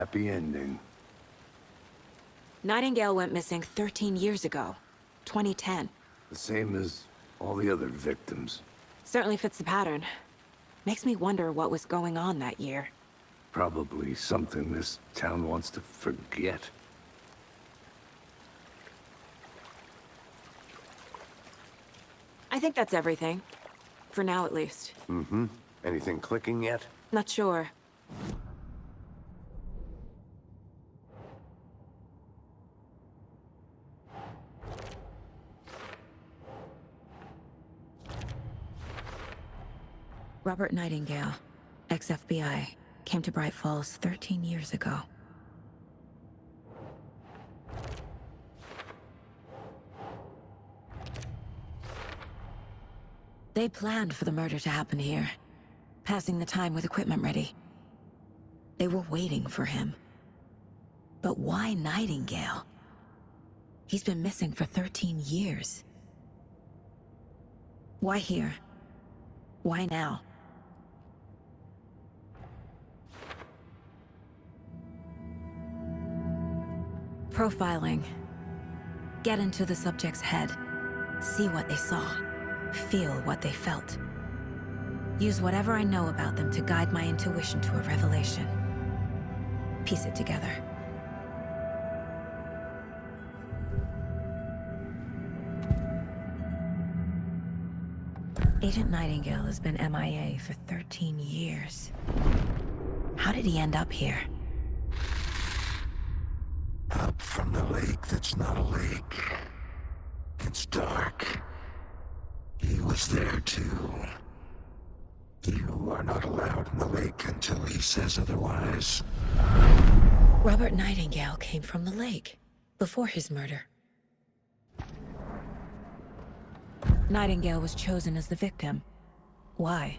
Happy ending. Nightingale went missing 13 years ago. 2010. The same as all the other victims. Certainly fits the pattern. Makes me wonder what was going on that year. Probably something this town wants to forget. I think that's everything. For now, at least. Mm-hmm. Anything clicking yet? Not sure. Robert Nightingale, ex-FBI, came to Bright Falls 13 years ago. They planned for the murder to happen here, passing the time with equipment ready. They were waiting for him. But why Nightingale? He's been missing for 13 years. Why here? Why now? Profiling. Get into the subject's head. See what they saw. Feel what they felt. Use whatever I know about them to guide my intuition to a revelation. Piece it together. Agent Nightingale has been MIA for 13 years. How did he end up here? Up from the lake that's not a lake. It's dark. He was there too. You are not allowed in the lake until he says otherwise. Robert Nightingale came from the lake, before his murder. Nightingale was chosen as the victim. Why?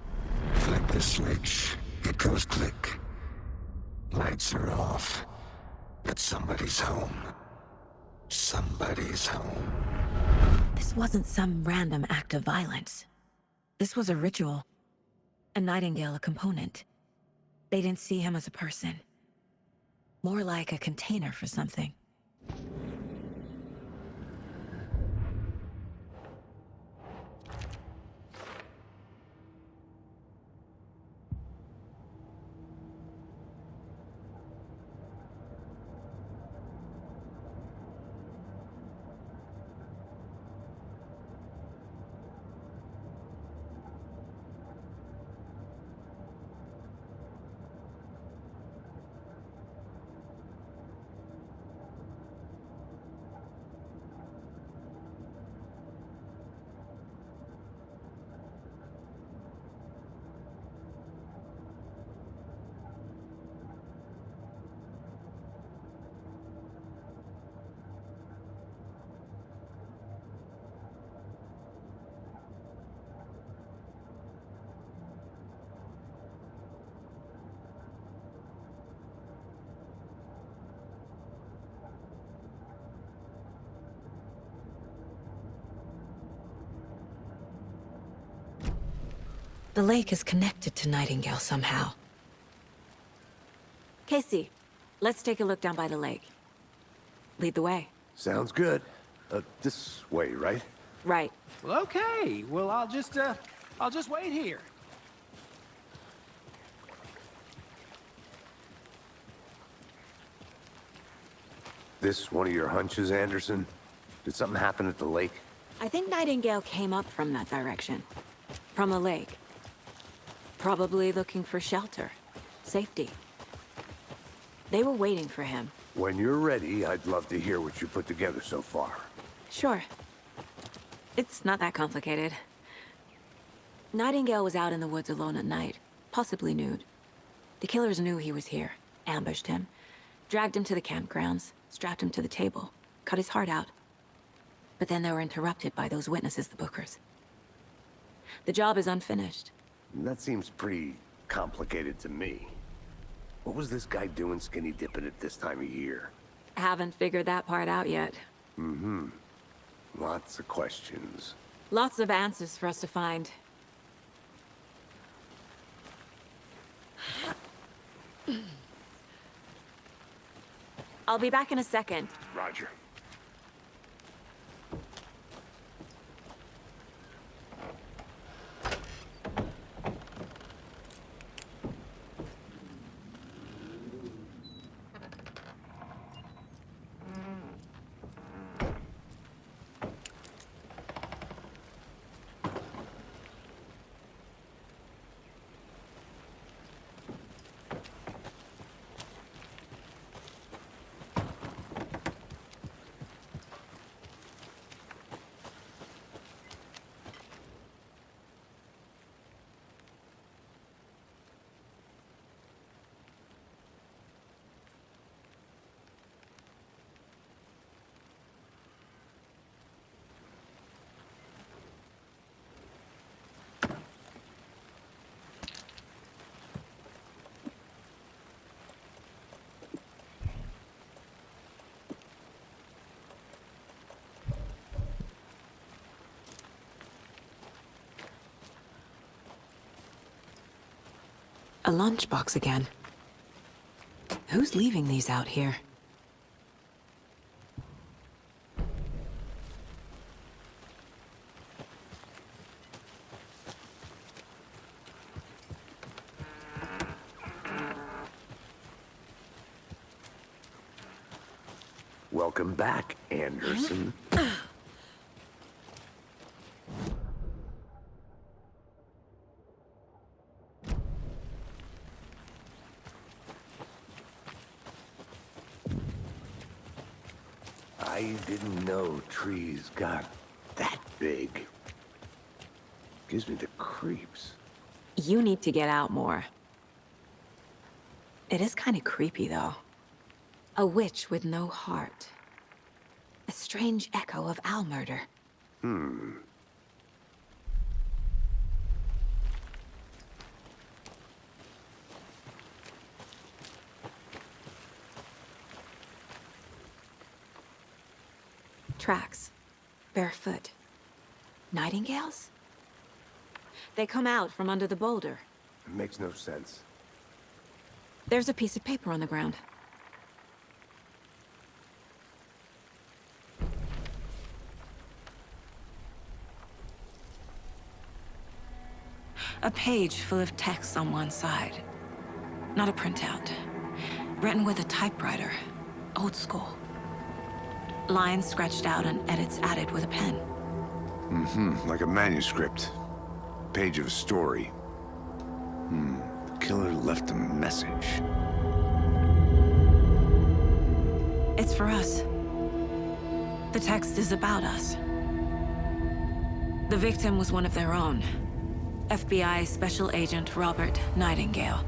Flick the switch. It goes click. Lights are off. But somebody's home. Somebody's home. This wasn't some random act of violence. This was a ritual. And Nightingale a component. They didn't see him as a person. More like a container for something. The lake is connected to Nightingale somehow. Casey, let's take a look down by the lake. Lead the way. Sounds good. This way, right? Right. Well, okay. Well, I'll just wait here. This one of your hunches, Anderson? Did something happen at the lake? I think Nightingale came up from that direction. From the lake. Probably looking for shelter. Safety. They were waiting for him. When you're ready, I'd love to hear what you put together so far. Sure. It's not that complicated. Nightingale was out in the woods alone at night, possibly nude. The killers knew he was here, ambushed him, dragged him to the campgrounds, strapped him to the table, cut his heart out. But then they were interrupted by those witnesses, the Bookers. The job is unfinished. That seems pretty complicated to me. What was this guy doing skinny dipping at this time of year? Haven't figured that part out yet. Mm-hmm. Lots of questions. Lots of answers for us to find. I'll be back in a second. Roger. A lunchbox again. Who's leaving these out here? Welcome back, Anderson. I didn't know trees got that big. Gives me the creeps. You need to get out more. It is kind of creepy, though. A witch with no heart. A strange echo of owl murder. Tracks. Barefoot. Nightingales? They come out from under the boulder. It makes no sense. There's a piece of paper on the ground. A page full of text on one side. Not a printout. Written with a typewriter. Old school. Lines scratched out and edits added with a pen. Like a manuscript. Page of a story. The killer left a message. It's for us. The text is about us. The victim was one of their own. FBI Special Agent Robert Nightingale.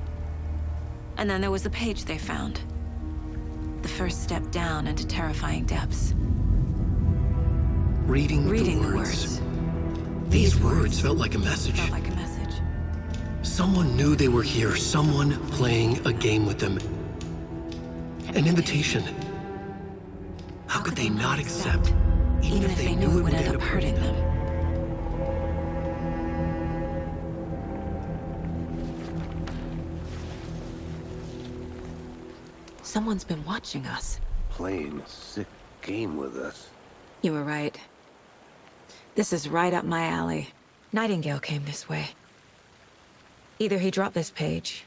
And then there was the page they found. The first step down into terrifying depths. Reading the words. These words felt like a message. Felt like a message. Someone knew they were here, someone playing a game with them. An invitation. How could they not accept, even if they knew it would end up hurting them? Someone's been watching us. Playing a sick game with us. You were right. This is right up my alley. Nightingale came this way. Either he dropped this page,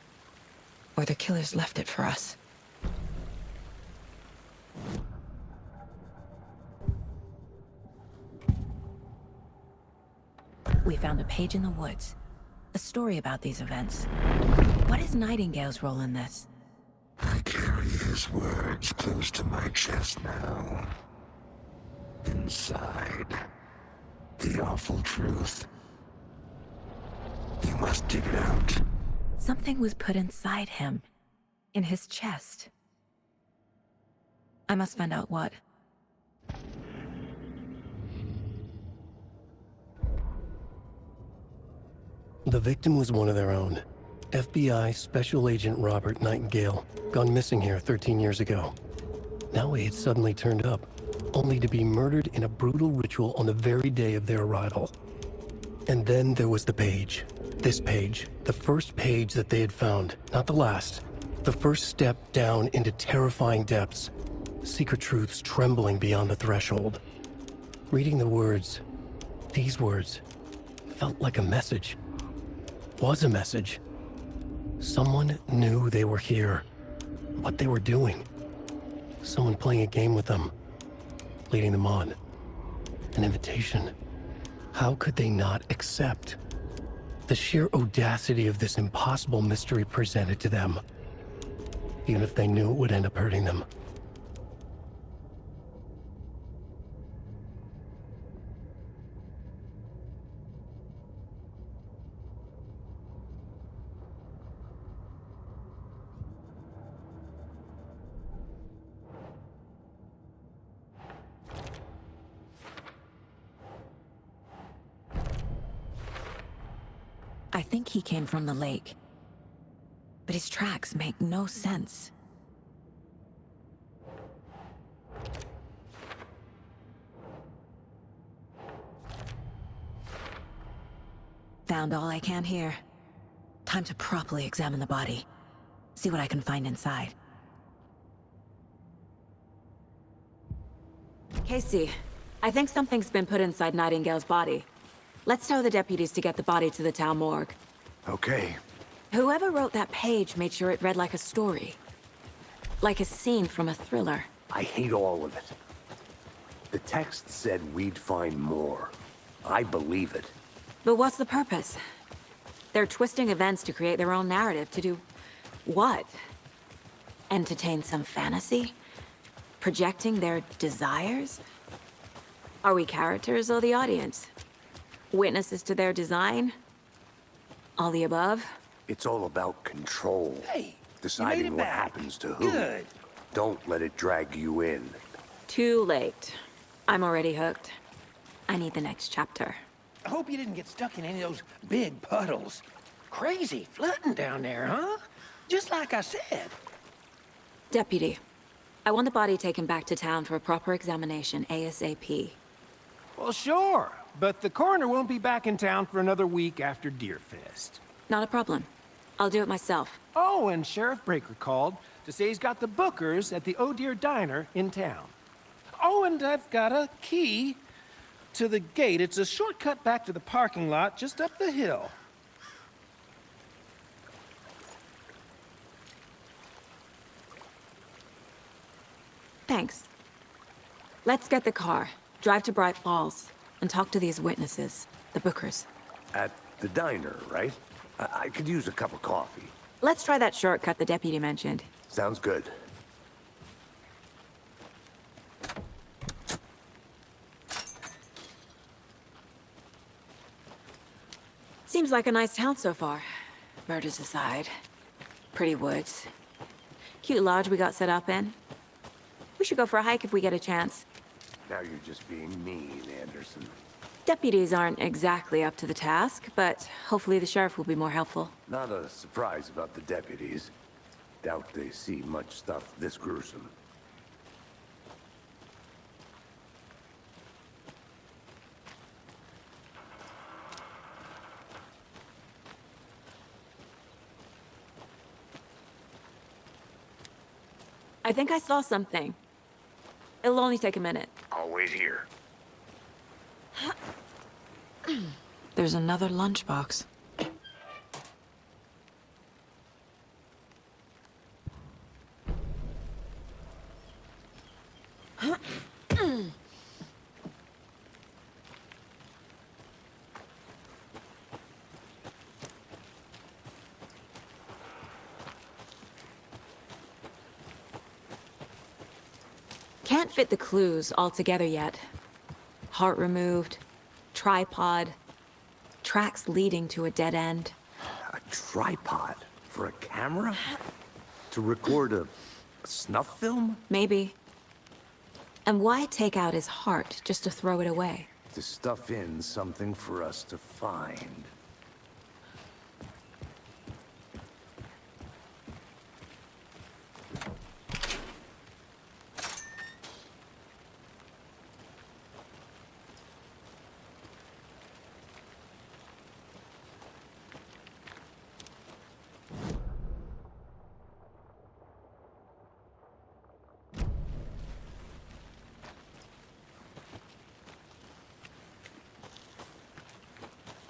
or the killers left it for us. We found a page in the woods. A story about these events. What is Nightingale's role in this? I carry his words close to my chest now. Inside, the awful truth. You must dig it out. Something was put inside him. In his chest. I must find out what. The victim was one of their own. FBI Special Agent Robert Nightingale, gone missing here 13 years ago. Now he had suddenly turned up, only to be murdered in a brutal ritual on the very day of their arrival. And then there was the page. This page, the first page that they had found, not the last. The first step down into terrifying depths. secret truths trembling beyond the threshold. Reading the words, these words, felt like a message. Was a message. Someone knew they were here, what they were doing. Someone playing a game with them, leading them on. An invitation. How could they not accept? The sheer audacity of this impossible mystery presented to them, even if they knew it would end up hurting them. I think he came from the lake. But his tracks make no sense. Found all I can here. Time to properly examine the body. See what I can find inside. Casey, I think something's been put inside Nightingale's body. Let's tell the deputies to get the body to the town morgue. Okay. Whoever wrote that page made sure it read like a story. Like a scene from a thriller. I hate all of it. The text said we'd find more. I believe it. But what's the purpose? They're twisting events to create their own narrative to do what? Entertain some fantasy? Projecting their desires? Are we characters or the audience? Witnesses to their design? All the above? It's all about control. Hey, you made deciding it what back. happens to who. Good. Don't let it drag you in. Too late. I'm already hooked. I need the next chapter. I hope you didn't get stuck in any of those big puddles. Crazy flooding down there, huh? Just like I said. Deputy, I want the body taken back to town for a proper examination ASAP. Well, sure. But the coroner won't be back in town for another week after Deerfest. Not a problem. I'll do it myself. Oh, and Sheriff Breaker called to say he's got the Bookers at the Oh Dear Diner in town. Oh, and I've got a key to the gate. It's a shortcut back to the parking lot just up the hill. Thanks. Let's get the car, drive to Bright Falls, and talk to these witnesses, the Bookers. At the diner, right? I could use a cup of coffee. Let's try that shortcut the deputy mentioned. Sounds good. Seems like a nice town so far. Murders aside. Pretty woods. Cute lodge we got set up in. We should go for a hike if we get a chance. Now you're just being mean, Anderson. Deputies aren't exactly up to the task, but hopefully the sheriff will be more helpful. Not a surprise about the deputies. Doubt they see much stuff this gruesome. I think I saw something. It'll only take a minute. I'll wait here. There's another lunchbox. Can't fit the clues all together yet. Heart removed, tripod, tracks leading to a dead end. A tripod? For a camera? To record a snuff film? Maybe. And why take out his heart just to throw it away? To stuff in something for us to find.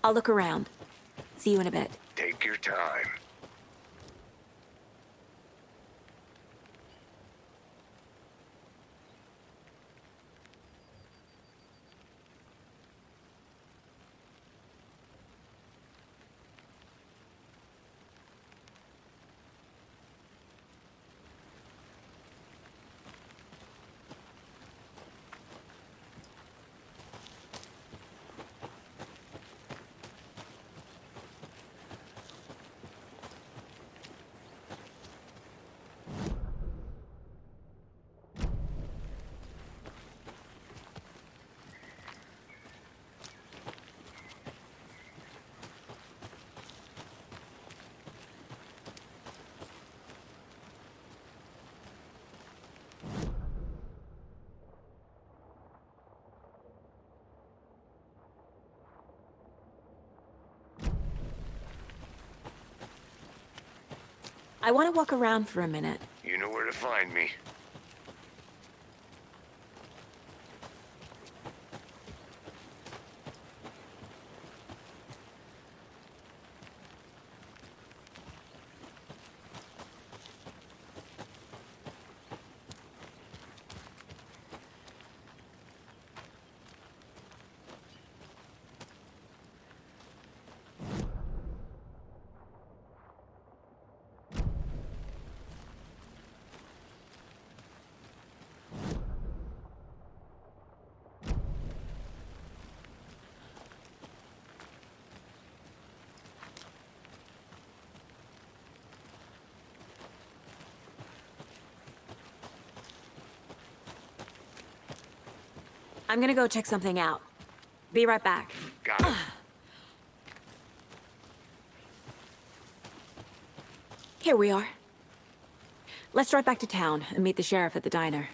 I'll look around. See you in a bit. Take your time. I want to walk around for a minute. You know where to find me. I'm gonna go check something out. Be right back. Got it. Here we are. Let's drive back to town and meet the sheriff at the diner.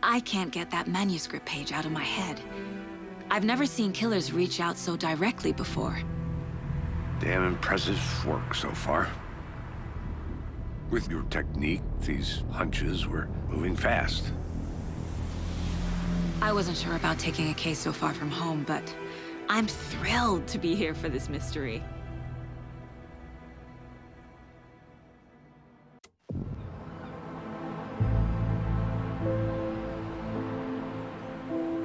I can't get that manuscript page out of my head. I've never seen killers reach out so directly before. Damn impressive work so far. With your technique, these hunches were moving fast. I wasn't sure about taking a case so far from home, but I'm thrilled to be here for this mystery.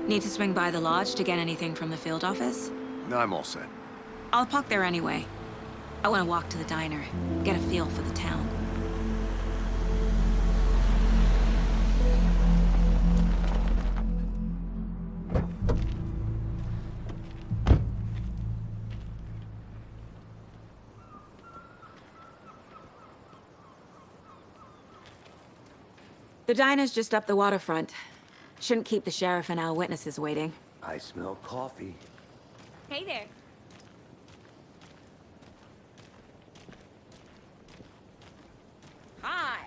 Need to swing by the lodge to get anything from the field office? No, I'm all set. I'll park there anyway. I want to walk to the diner, get a feel for the town. The diner's just up the waterfront. Shouldn't keep the sheriff and our witnesses waiting. I smell coffee. Hey there. Hi.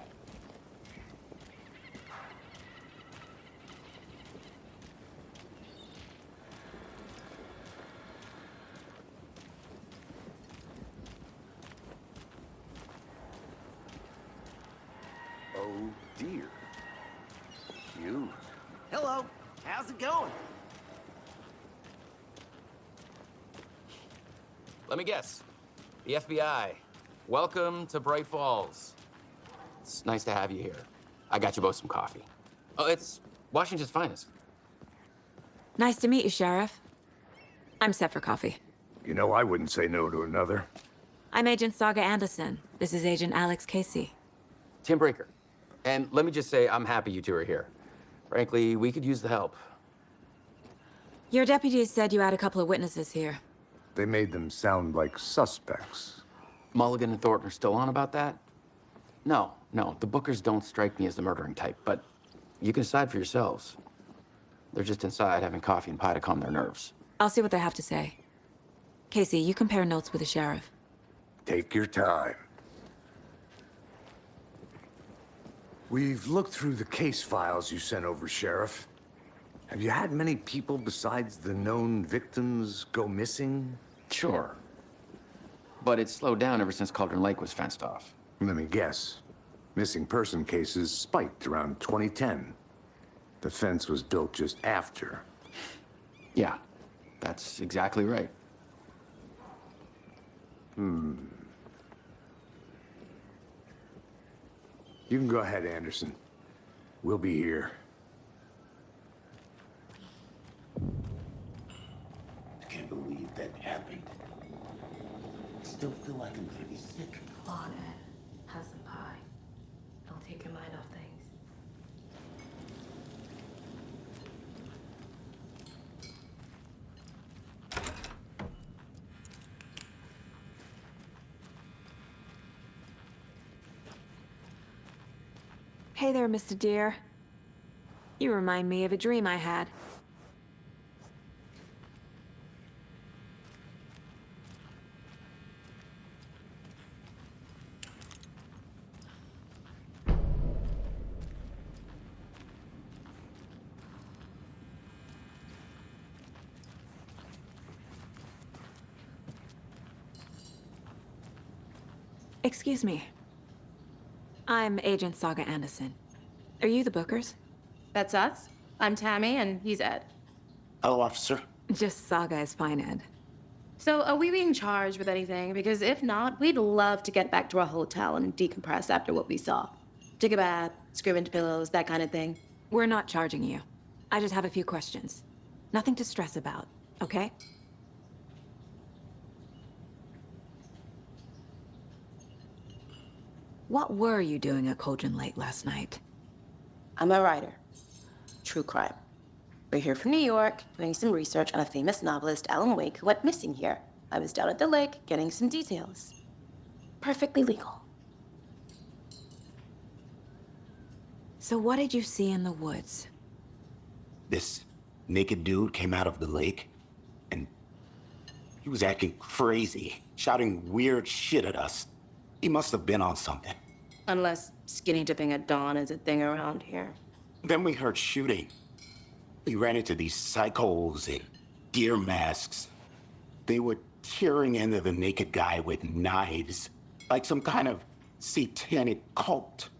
Oh dear. You. Hello, how's it going? Let me guess. The FBI. Welcome to Bright Falls. It's nice to have you here. I got you both some coffee. Oh, it's Washington's finest. Nice to meet you, Sheriff. I'm set for coffee. You know, I wouldn't say no to another. I'm Agent Saga Anderson. This is Agent Alex Casey. Tim Breaker. And let me just say, I'm happy you two are here. Frankly, we could use the help. Your deputies said you had a couple of witnesses here. They made them sound like suspects. Mulligan and Thornton are still on about that? No, the Bookers don't strike me as the murdering type, but you can decide for yourselves. They're just inside having coffee and pie to calm their nerves. I'll see what they have to say. Casey, you compare notes with the sheriff. Take your time. We've looked through the case files you sent over, Sheriff. Have you had many people besides the known victims go missing? Sure. But it's slowed down ever since Cauldron Lake was fenced off. Let me guess. Missing person cases spiked around 2010. The fence was built just after. Yeah, that's exactly right. You can go ahead, Anderson. We'll be here. I can't believe that happened. I still feel like I'm pretty sick. Come on, Ed. Have some pie. It'll take your mind off things. Hey there, Mr. Deer. You remind me of a dream I had. Excuse me. I'm Agent Saga Anderson. Are you the Bookers? That's us. I'm Tammy, and he's Ed. Hello, officer. Just Saga is fine, Ed. So, are we being charged with anything? Because if not, we'd love to get back to our hotel and decompress after what we saw. Take a bath, scream into pillows, that kind of thing. We're not charging you. I just have a few questions. Nothing to stress about, okay? What were you doing at Cauldron Lake last night? I'm a writer. True crime. We're here from New York, doing some research on a famous novelist, Alan Wake, who went missing here. I was down at the lake, getting some details. Perfectly legal. So what did you see in the woods? This naked dude came out of the lake, and he was acting crazy, shouting weird shit at us. He must have been on something. Unless skinny dipping at dawn is a thing around here. Then we heard shooting. We ran into these psychos in deer masks. They were tearing into the naked guy with knives, like some kind of satanic cult.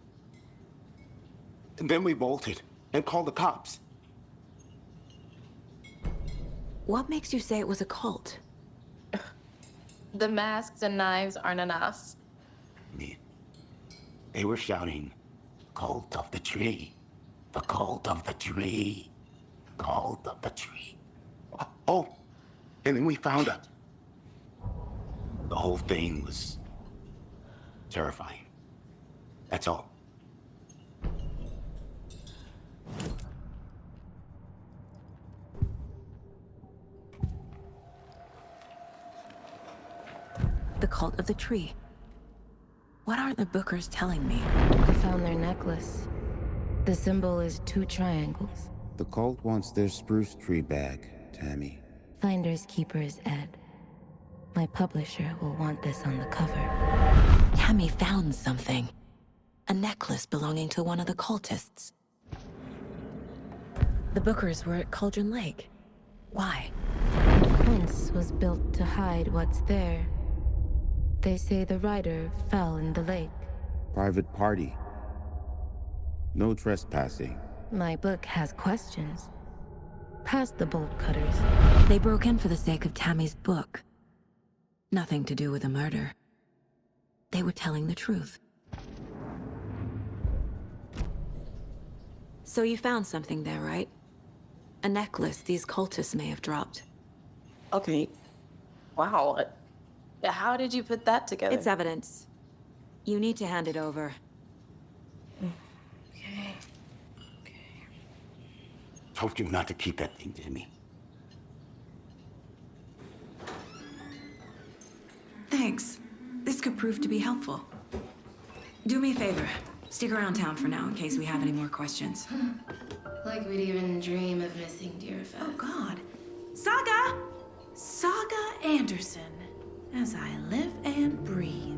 And then we bolted and called the cops. What makes you say it was a cult? The masks and knives aren't enough. They were shouting, "Cult of the tree, the cult of the tree, cult of the tree." Oh, and then we found out. The whole thing was terrifying. That's all. The cult of the tree. What aren't the Bookers telling me? I found their necklace. The symbol is 2 triangles. The cult wants their spruce tree back, Tammy. Finders keepers, Ed. My publisher will want this on the cover. Tammy found something. A necklace belonging to one of the cultists. The Bookers were at Cauldron Lake. Why? The quince was built to hide what's there. They say the rider fell in the lake. Private party. No trespassing. My book has questions. Past the bolt cutters. They broke in for the sake of Tammy's book. Nothing to do with a murder. They were telling the truth. So you found something there, right? A necklace these cultists may have dropped. Okay. Wow. How did you put that together? It's evidence. You need to hand it over. Okay. Told you not to keep that thing to me. Thanks. This could prove to be helpful. Do me a favor. Stick around town for now in case we have any more questions. Like we'd even dream of missing deer fest. Oh, God. Saga! Saga Anderson. As I live and breathe.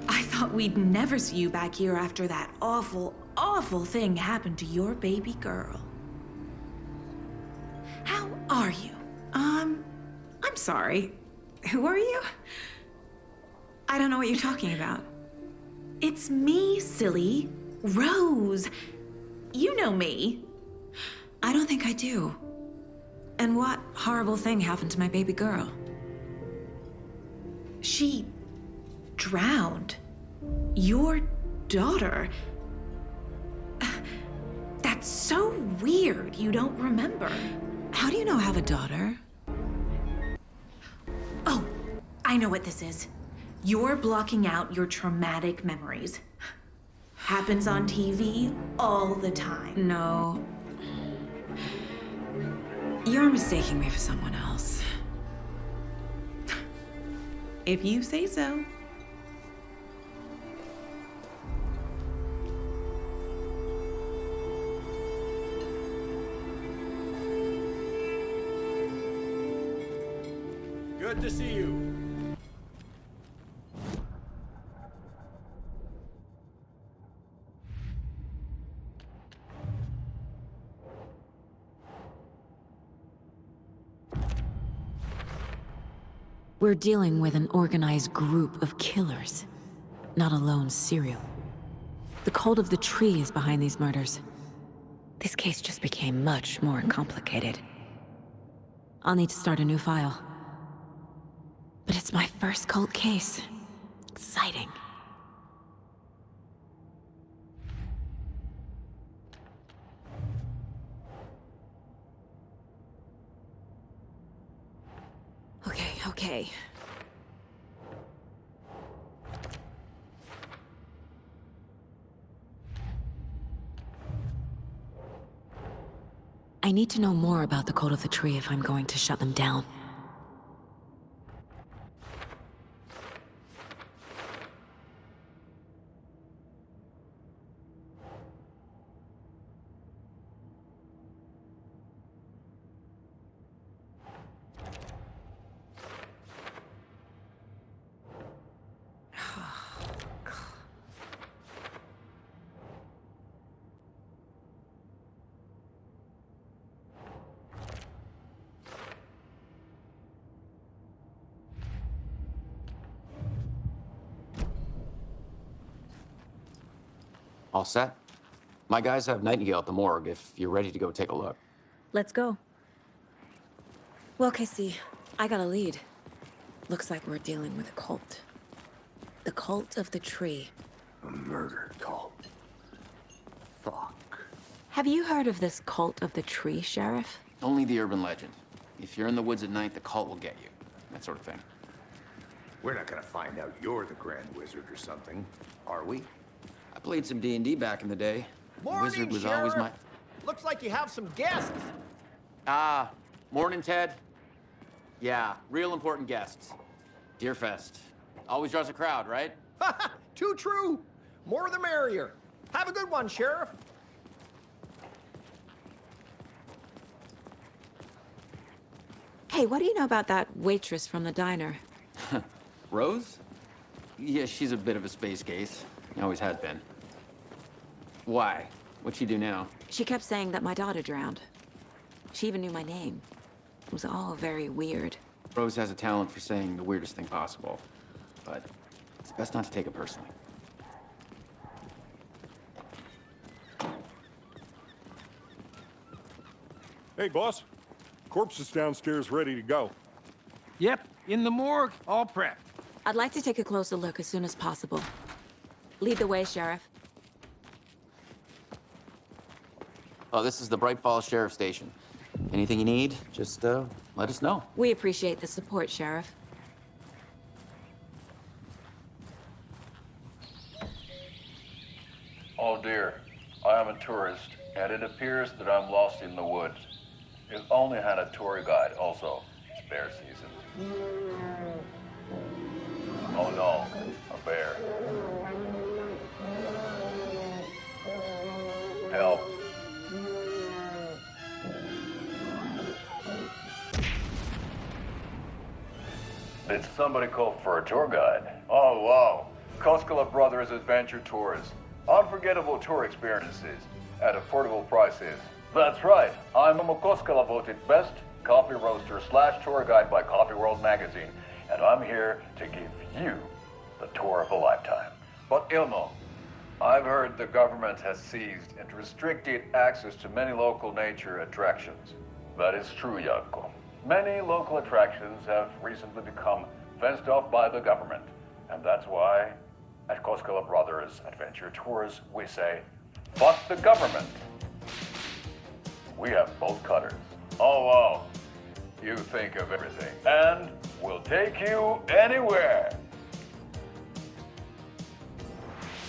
I thought we'd never see you back here after that awful, awful thing happened to your baby girl. How are you? I'm sorry. Who are you? I don't know what you're talking about. It's me, silly. Rose. You know me. I don't think I do. And what horrible thing happened to my baby girl? She drowned. Your daughter. That's so weird you don't remember. How do you know I have a daughter? Oh, I know what this is. You're blocking out your traumatic memories. Happens on TV all the time. No. You're mistaking me for someone else. If you say so. Good to see you. We're dealing with an organized group of killers, not a lone serial. The cult of the tree is behind these murders. This case just became much more complicated. I'll need to start a new file. But it's my first cult case. Exciting. Okay. I need to know more about the cult of the tree if I'm going to shut them down. All set? My guys have Nightingale at the morgue if you're ready to go take a look. Let's go. Well, Casey, I got a lead. Looks like we're dealing with a cult. The cult of the tree. A murder cult. Fuck. Have you heard of this cult of the tree, Sheriff? Only the urban legend. If you're in the woods at night, the cult will get you. That sort of thing. We're not gonna find out you're the Grand Wizard or something, are we? I played some D&D back in the day. Morning, Wizard was Sheriff. always my... Looks like you have some guests. Morning, Ted. Yeah, real important guests. Deerfest. Always draws a crowd, right? Too true. More the merrier. Have a good one, Sheriff. Hey, what do you know about that waitress from the diner? Rose? Yeah, she's a bit of a space case. Always has been. Why? What'd she do now? She kept saying that my daughter drowned. She even knew my name. It was all very weird. Rose has a talent for saying the weirdest thing possible. But it's best not to take it personally. Hey, boss. Corpse is downstairs ready to go. Yep, in the morgue, all prepped. I'd like to take a closer look as soon as possible. Lead the way, Sheriff. Oh, this is the Bright Falls Sheriff Station. Anything you need, just let us know. We appreciate the support, Sheriff. Oh dear, I am a tourist, and it appears that I'm lost in the woods. If only had a tour guide also. Spare season. Oh no, a bear. Help. Did somebody call for a tour guide? Oh wow, Koskela Brothers Adventure Tours. Unforgettable tour experiences at affordable prices. That's right, I'm a Koskela voted best coffee roaster / tour guide by Coffee World magazine, and I'm here to give you the tour of a lifetime. But Ilmo, I've heard the government has seized and restricted access to many local nature attractions. That is true, Jaakko. Many local attractions have recently become fenced off by the government. And that's why, at Koskela Brothers Adventure Tours, we say, fuck the government. We have bolt cutters. Oh, wow. You think of everything. And we'll take you anywhere.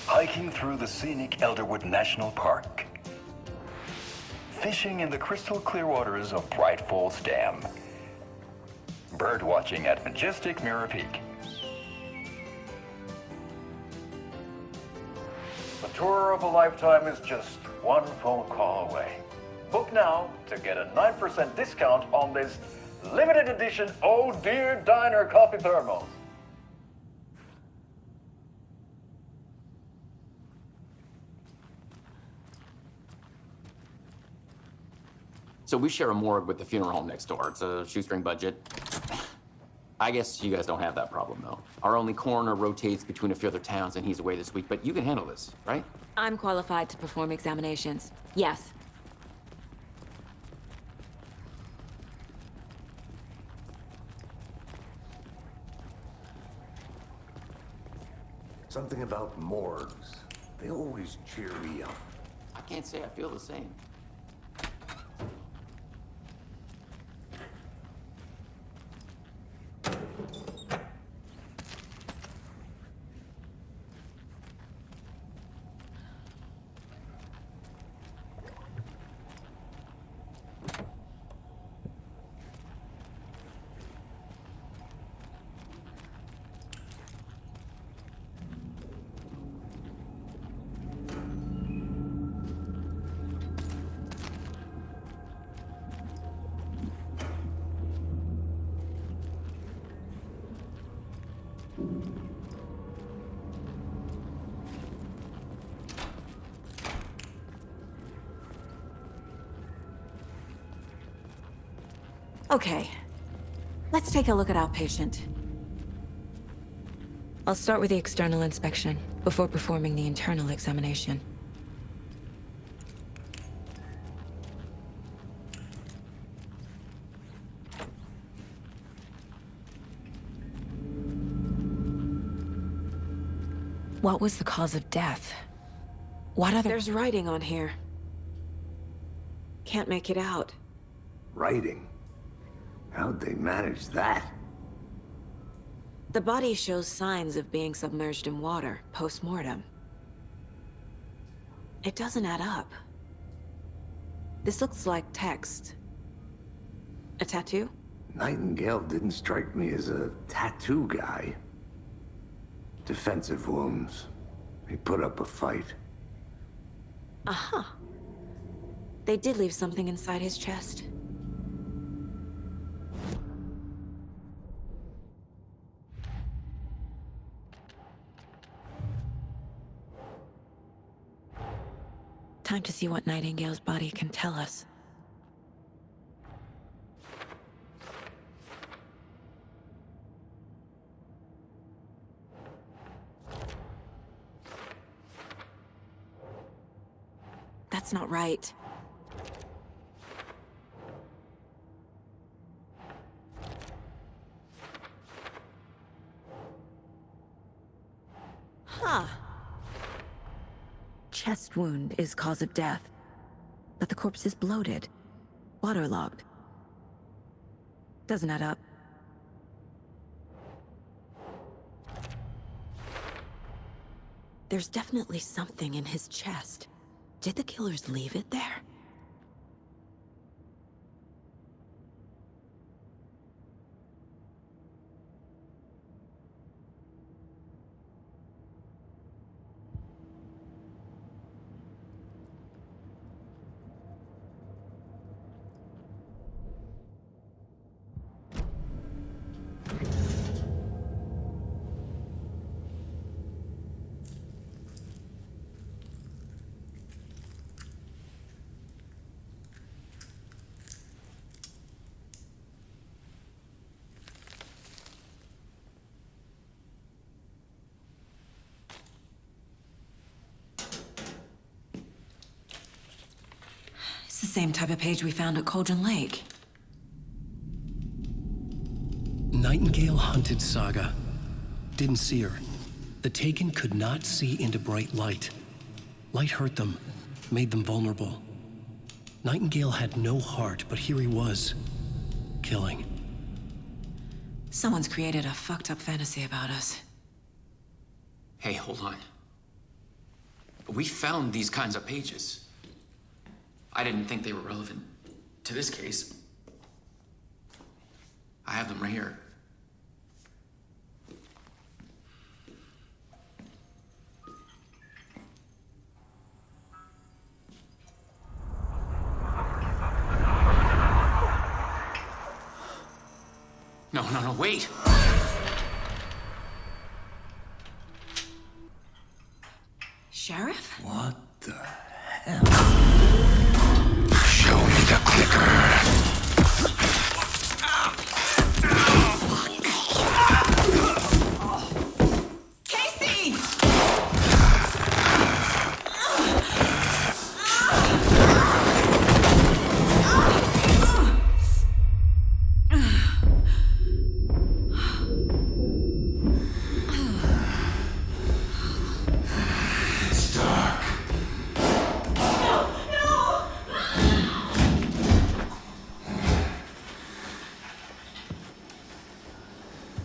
Hiking through the scenic Elderwood National Park. Fishing in the crystal clear waters of Bright Falls Dam. Bird watching at majestic Mirror Peak. The tour of a lifetime is just one phone call away. Book now to get a 9% discount on this limited edition Oh Dear Diner coffee thermos. So we share a morgue with the funeral home next door. It's a shoestring budget. I guess you guys don't have that problem, though. Our only coroner rotates between a few other towns, and he's away this week, but you can handle this, right? I'm qualified to perform examinations. Yes. Something about morgues. They always cheer me up. I can't say I feel the same. Okay, let's take a look at our patient. I'll start with the external inspection before performing the internal examination. What was the cause of death? What other— There's writing on here. Can't make it out. Writing? How'd they manage that? The body shows signs of being submerged in water post-mortem. It doesn't add up. This looks like text. A tattoo? Nightingale didn't strike me as a tattoo guy. Defensive wounds. He put up a fight. Uh-huh. They did leave something inside his chest. Time to see what Nightingale's body can tell us. That's not right. Huh. Chest wound is cause of death, but the corpse is bloated, waterlogged. Doesn't add up. There's definitely something in his chest. Did the killers leave it there? same type of page we found at Cauldron Lake. Nightingale hunted Saga. Didn't see her. The Taken could not see into bright light. Light hurt them, made them vulnerable. Nightingale had no heart, but here he was, killing. Someone's created a fucked up fantasy about us. Hey, hold on. We found these kinds of pages. I didn't think they were relevant to this case. I have them right here. No, wait! Sheriff? What the hell? Show me the clicker. Casey!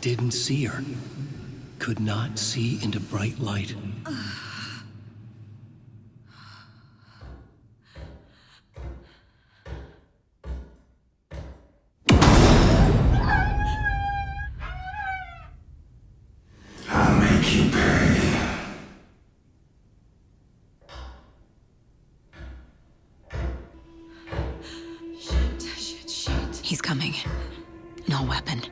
Didn't see her. Could not see into bright light. I'll make you pay. Shit. He's coming. No weapon.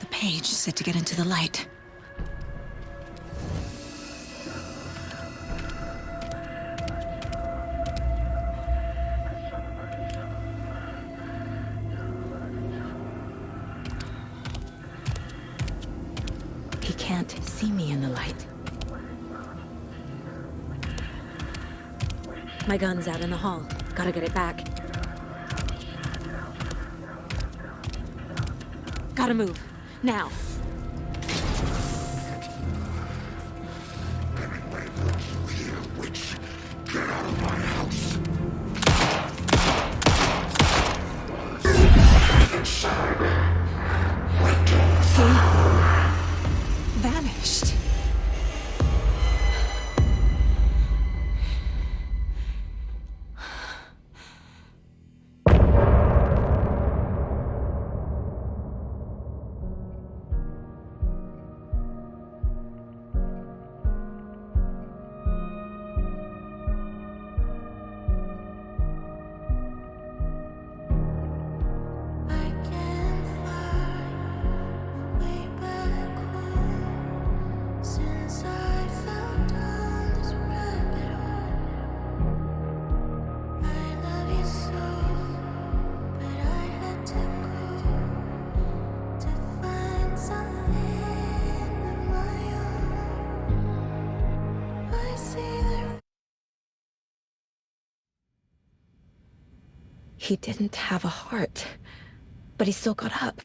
The page said to get into the light. He can't see me in the light. My gun's out in the hall. Gotta get it back. Gotta move. Now. Witch, get out of my house. He vanished. He didn't have a heart, but he still got up.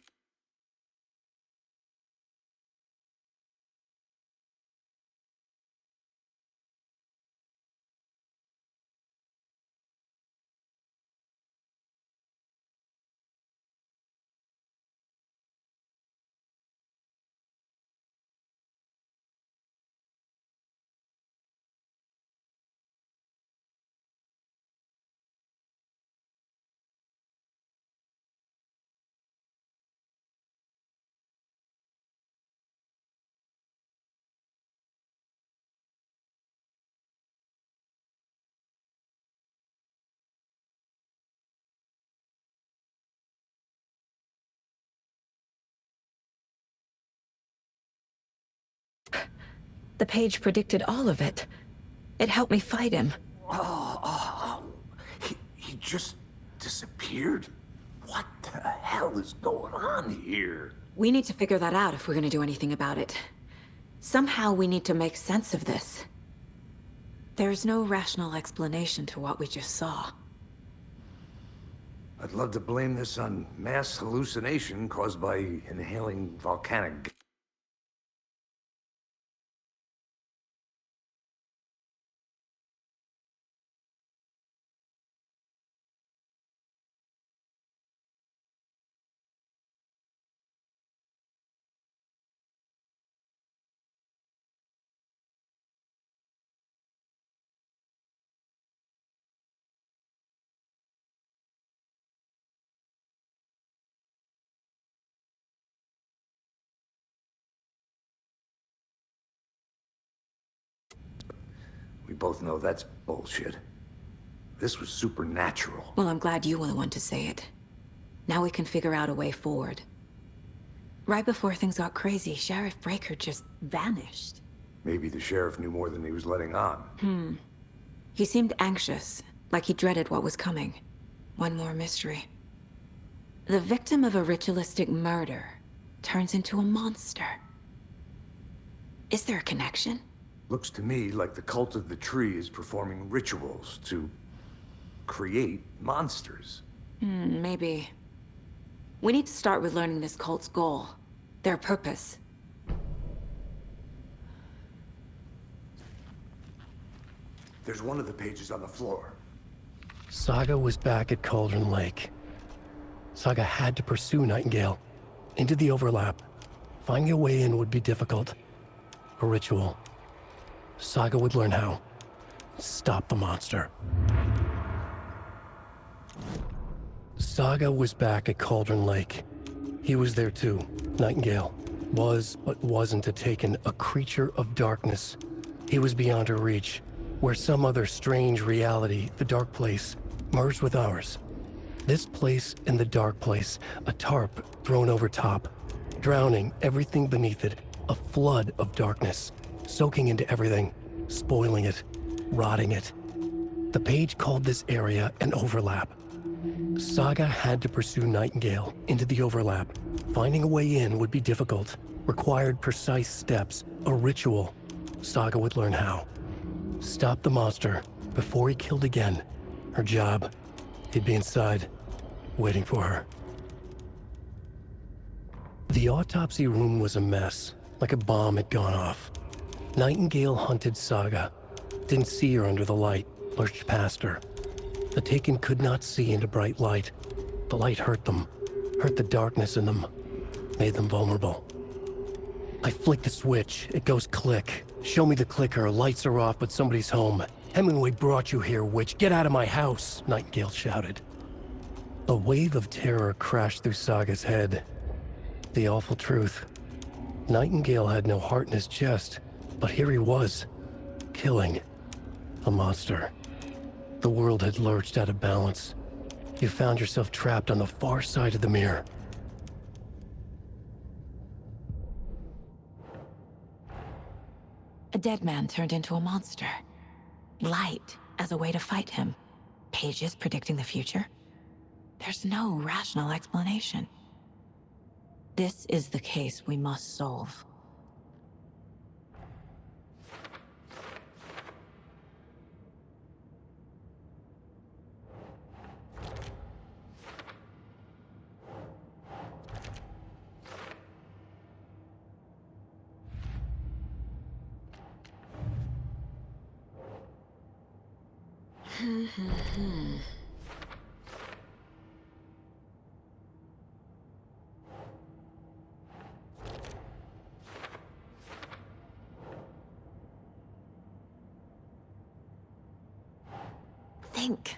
The page predicted all of it. It helped me fight him. He just disappeared? What the hell is going on here? We need to figure that out if we're gonna do anything about it. Somehow we need to make sense of this. There's no rational explanation to what we just saw. I'd love to blame this on mass hallucination caused by inhaling volcanic. We both know that's bullshit. This was supernatural. Well, I'm glad you were the one to say it. Now we can figure out a way forward. Right before things got crazy, Sheriff Breaker just vanished. Maybe the sheriff knew more than he was letting on. He seemed anxious, like he dreaded what was coming. One more mystery. The victim of a ritualistic murder turns into a monster. Is there a connection? Looks to me like the cult of the tree is performing rituals to create monsters. Maybe. We need to start with learning this cult's goal, their purpose. There's one of the pages on the floor. Saga was back at Cauldron Lake. Saga had to pursue Nightingale into the overlap. Finding a way in would be difficult. A ritual. Saga would learn how. Stop the monster. Saga was back at Cauldron Lake. He was there too. Nightingale was, but wasn't a Taken, a creature of darkness. He was beyond her reach, where some other strange reality, the dark place, merged with ours. This place and the dark place, a tarp thrown over top, drowning everything beneath it, a flood of darkness, soaking into everything, spoiling it, rotting it. The page called this area an overlap. Saga had to pursue Nightingale into the overlap. Finding a way in would be difficult, required precise steps, a ritual. Saga would learn how. Stop the monster before he killed again. Her job, he'd be inside, waiting for her. The autopsy room was a mess, like a bomb had gone off. Nightingale hunted Saga. Didn't see her under the light, lurched past her. The Taken could not see into bright light. The light hurt them, hurt the darkness in them, made them vulnerable. I flick the switch, it goes click. Show me the clicker, lights are off, but somebody's home. Hemingway brought you here, witch. Get out of my house, Nightingale shouted. A wave of terror crashed through Saga's head. The awful truth. Nightingale had no heart in his chest, but here he was, killing a monster. The world had lurched out of balance. You found yourself trapped on the far side of the mirror. A dead man turned into a monster. Light as a way to fight him. Pages predicting the future. There's no rational explanation. This is the case we must solve. Think.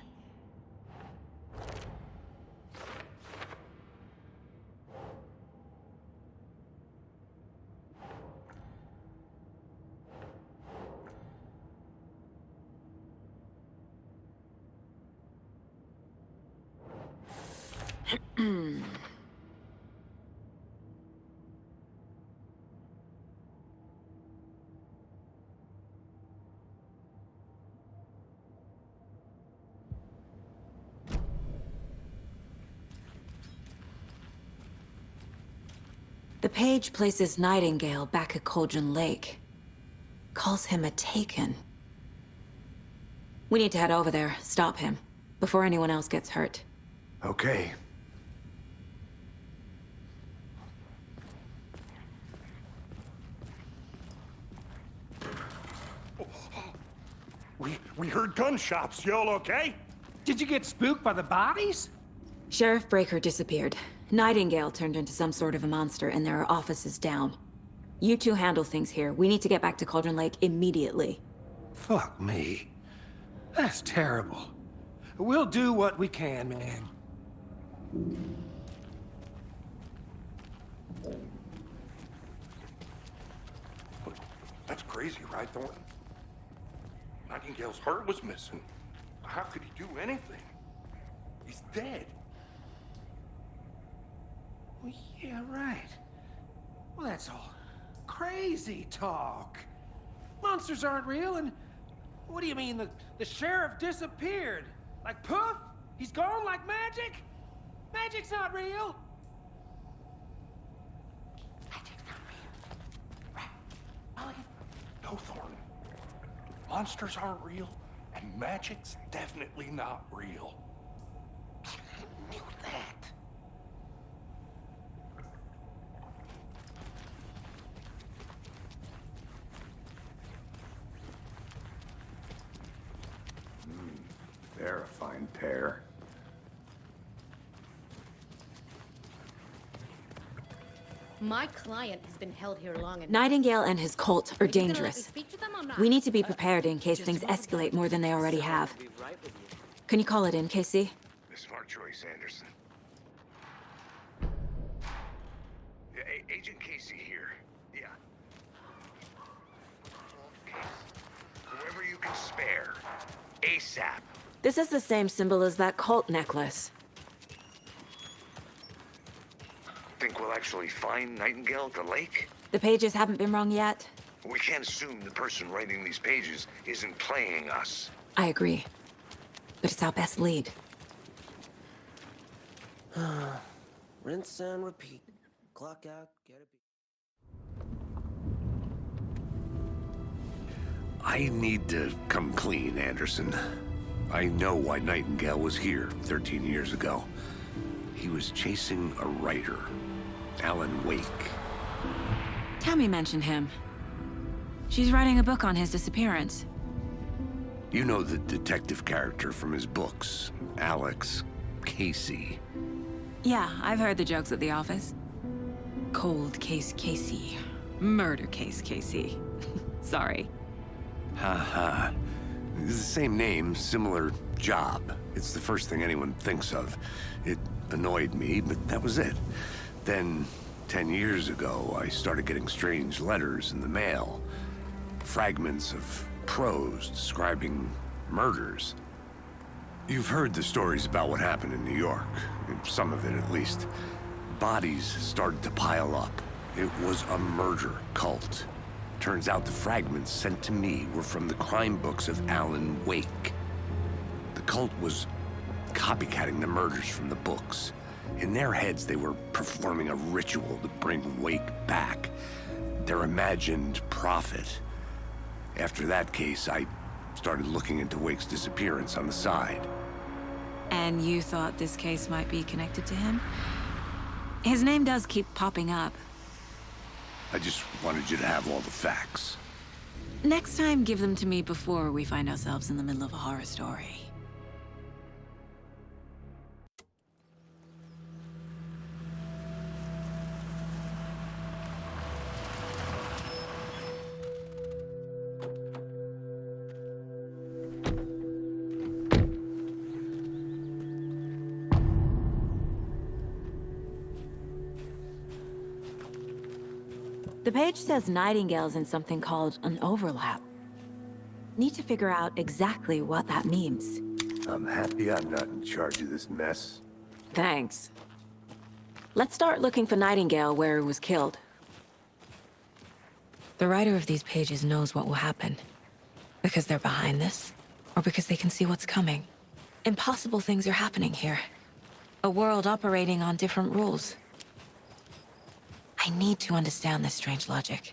The page places Nightingale back at Cauldron Lake. Calls him a Taken. We need to head over there, stop him, before anyone else gets hurt. Okay. We heard gunshots. Y'all okay? Did you get spooked by the bodies? Sheriff Breaker disappeared. Nightingale turned into some sort of a monster, and there are offices down. You two handle things here. We need to get back to Cauldron Lake immediately. Fuck me. That's terrible. We'll do what we can, man. That's crazy, right, Thornton? Nightingale's heart was missing. How could he do anything? He's dead. Well, yeah, right. Well, that's all crazy talk. Monsters aren't real, and what do you mean the sheriff disappeared? Like poof? He's gone like magic? Magic's not real. Magic's not real. Right? Mulligan? No, Thornton. Monsters aren't real, and magic's definitely not real. I knew that. They're a fine pair. My client has been held here long enough. Nightingale and his cult are Are you gonna let me dangerous. speak to them or not? We need to be prepared in case things escalate more than they already have. Can you call it in, Casey? Smart choice, Anderson. Yeah, Agent Casey here. Yeah. Whoever you can spare. ASAP. This is the same symbol as that cult necklace. Think we'll actually find Nightingale at the lake? The pages haven't been wrong yet. We can't assume the person writing these pages isn't playing us. I agree. But it's our best lead. Rinse and repeat. Clock out, get it. I need to come clean, Anderson. I know why Nightingale was here 13 years ago. He was chasing a writer, Alan Wake. Tammy mentioned him. She's writing a book on his disappearance. You know the detective character from his books, Alex Casey. Yeah, I've heard the jokes at the office. Cold case Casey. Murder case Casey. Sorry. Ha. It's the same name, similar job. It's the first thing anyone thinks of. It annoyed me, but that was it. Then, 10 years ago, I started getting strange letters in the mail. Fragments of prose describing murders. You've heard the stories about what happened in New York. Some of it, at least. Bodies started to pile up. It was a murder cult. Turns out the fragments sent to me were from the crime books of Alan Wake. The cult was copycatting the murders from the books. In their heads, they were performing a ritual to bring Wake back. Their imagined prophet. After that case, I started looking into Wake's disappearance on the side. And you thought this case might be connected to him? His name does keep popping up. I just wanted you to have all the facts. Next time, give them to me before we find ourselves in the middle of a horror story. The page says Nightingale's in something called an overlap. Need to figure out exactly what that means. I'm happy I'm not in charge of this mess. Thanks. Let's start looking for Nightingale where he was killed. The writer of these pages knows what will happen. Because they're behind this, or because they can see what's coming. Impossible things are happening here. A world operating on different rules. I need to understand this strange logic.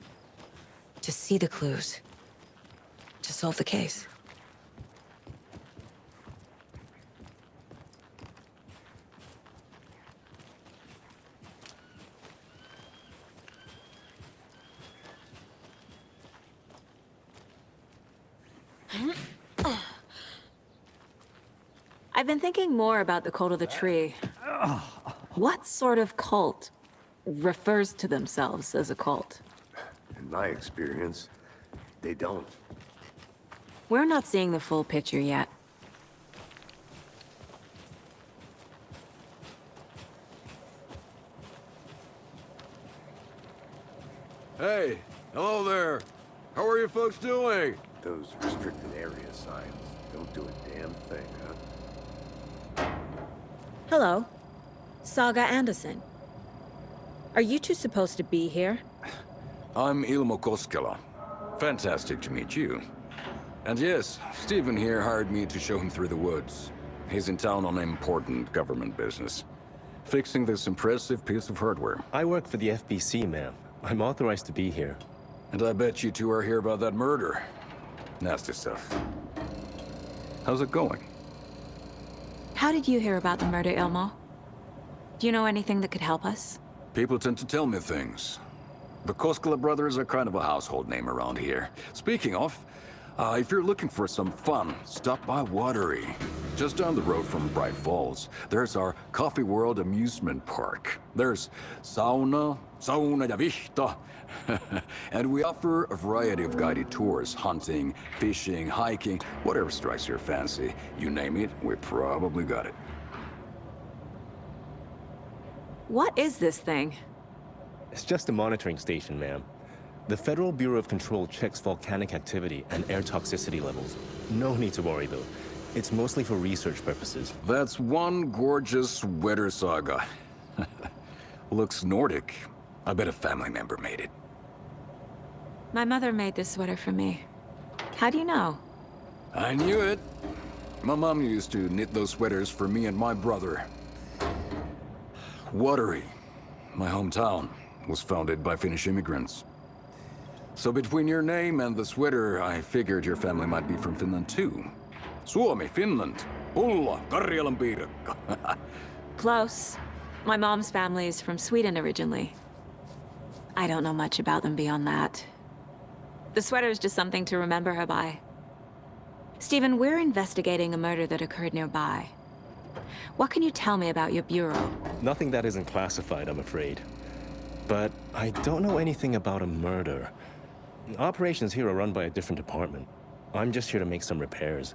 To see the clues. To solve the case. I've been thinking more about the cult of the tree. What sort of cult refers to themselves as a cult? In my experience, they don't. We're not seeing the full picture yet. Hey, hello there. How are you folks doing? Those restricted area signs don't do a damn thing, huh? Hello. Saga Anderson. Are you two supposed to be here? I'm Ilmo Koskela. Fantastic to meet you. And yes, Stephen here hired me to show him through the woods. He's in town on important government business. Fixing this impressive piece of hardware. I work for the FBC, ma'am. I'm authorized to be here. And I bet you two are here about that murder. Nasty stuff. How's it going? How did you hear about the murder, Ilmo? Do you know anything that could help us? People tend to tell me things. The Koskela brothers are kind of a household name around here. Speaking of, if you're looking for some fun, stop by Watery. Just down the road from Bright Falls, there's our Coffee World amusement park. There's sauna ja vihta. And we offer a variety of guided tours, hunting, fishing, hiking, whatever strikes your fancy. You name it, we probably got it. What is this thing? It's just a monitoring station, ma'am. The Federal Bureau of Control checks volcanic activity and air toxicity levels. No need to worry, though. It's mostly for research purposes. That's one gorgeous sweater saga. Looks Nordic. I bet a family member made it. My mother made this sweater for me. How do you know? I knew it. My mom used to knit those sweaters for me and my brother. Watery, my hometown, was founded by Finnish immigrants. So between your name and the sweater, I figured your family might be from Finland too. Suomi, Finland. Ulla, Karjalan piirakka. Close. My mom's family is from Sweden originally. I don't know much about them beyond that. The sweater is just something to remember her by. Stephen, we're investigating a murder that occurred nearby. What can you tell me about your bureau? Nothing that isn't classified, I'm afraid. But I don't know anything about a murder. Operations here are run by a different department. I'm just here to make some repairs.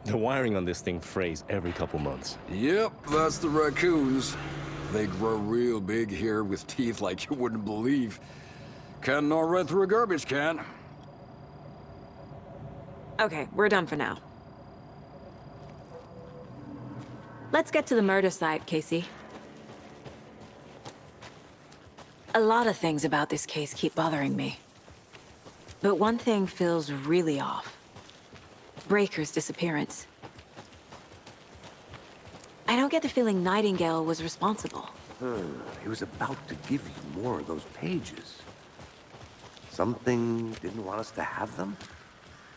The wiring on this thing frays every couple months. Yep, that's the raccoons. They grow real big here with teeth like you wouldn't believe. Can't gnaw right through a garbage can. Okay, we're done for now. Let's get to the murder site, Casey. A lot of things about this case keep bothering me. But one thing feels really off. Breaker's disappearance. I don't get the feeling Nightingale was responsible. He was about to give you more of those pages. Something didn't want us to have them?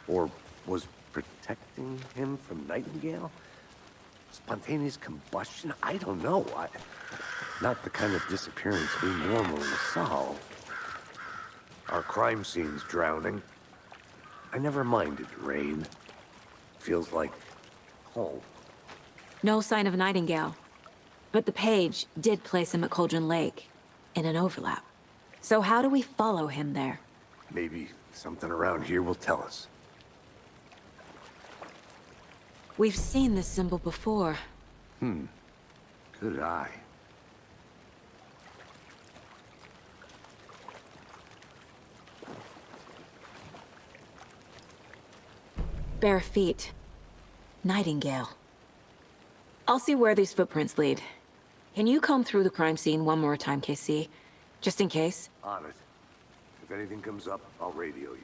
Or was protecting him from Nightingale? Spontaneous combustion? I don't know. Not the kind of disappearance we normally solve. Our crime scene's drowning. I never minded rain. Feels like home. No sign of Nightingale. But the page did place him at Cauldron Lake, in an overlap. So how do we follow him there? Maybe something around here will tell us. We've seen this symbol before. Good eye. Bare feet. Nightingale. I'll see where these footprints lead. Can you comb through the crime scene one more time, KC? Just in case? On it. If anything comes up, I'll radio you.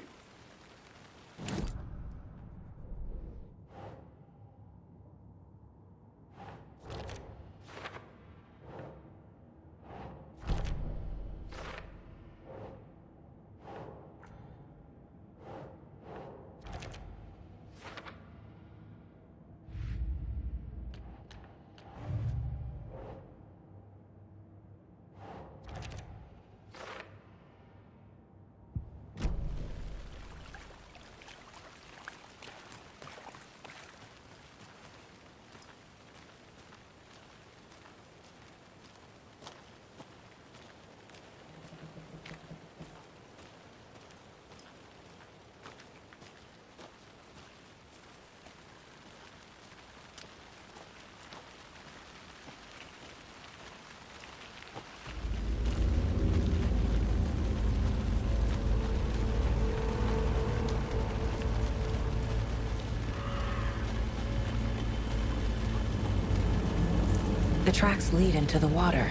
tracks lead into the water.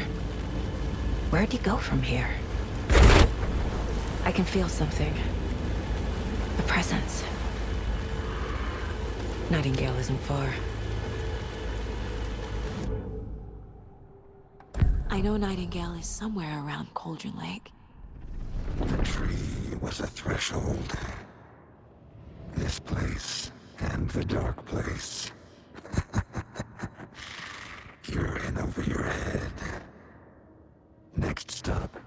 Where'd he go from here? I can feel something. A presence. Nightingale isn't far. I know Nightingale is somewhere around Cauldron Lake. The tree was a threshold. This place and the dark place. You're in over your head. Next stop,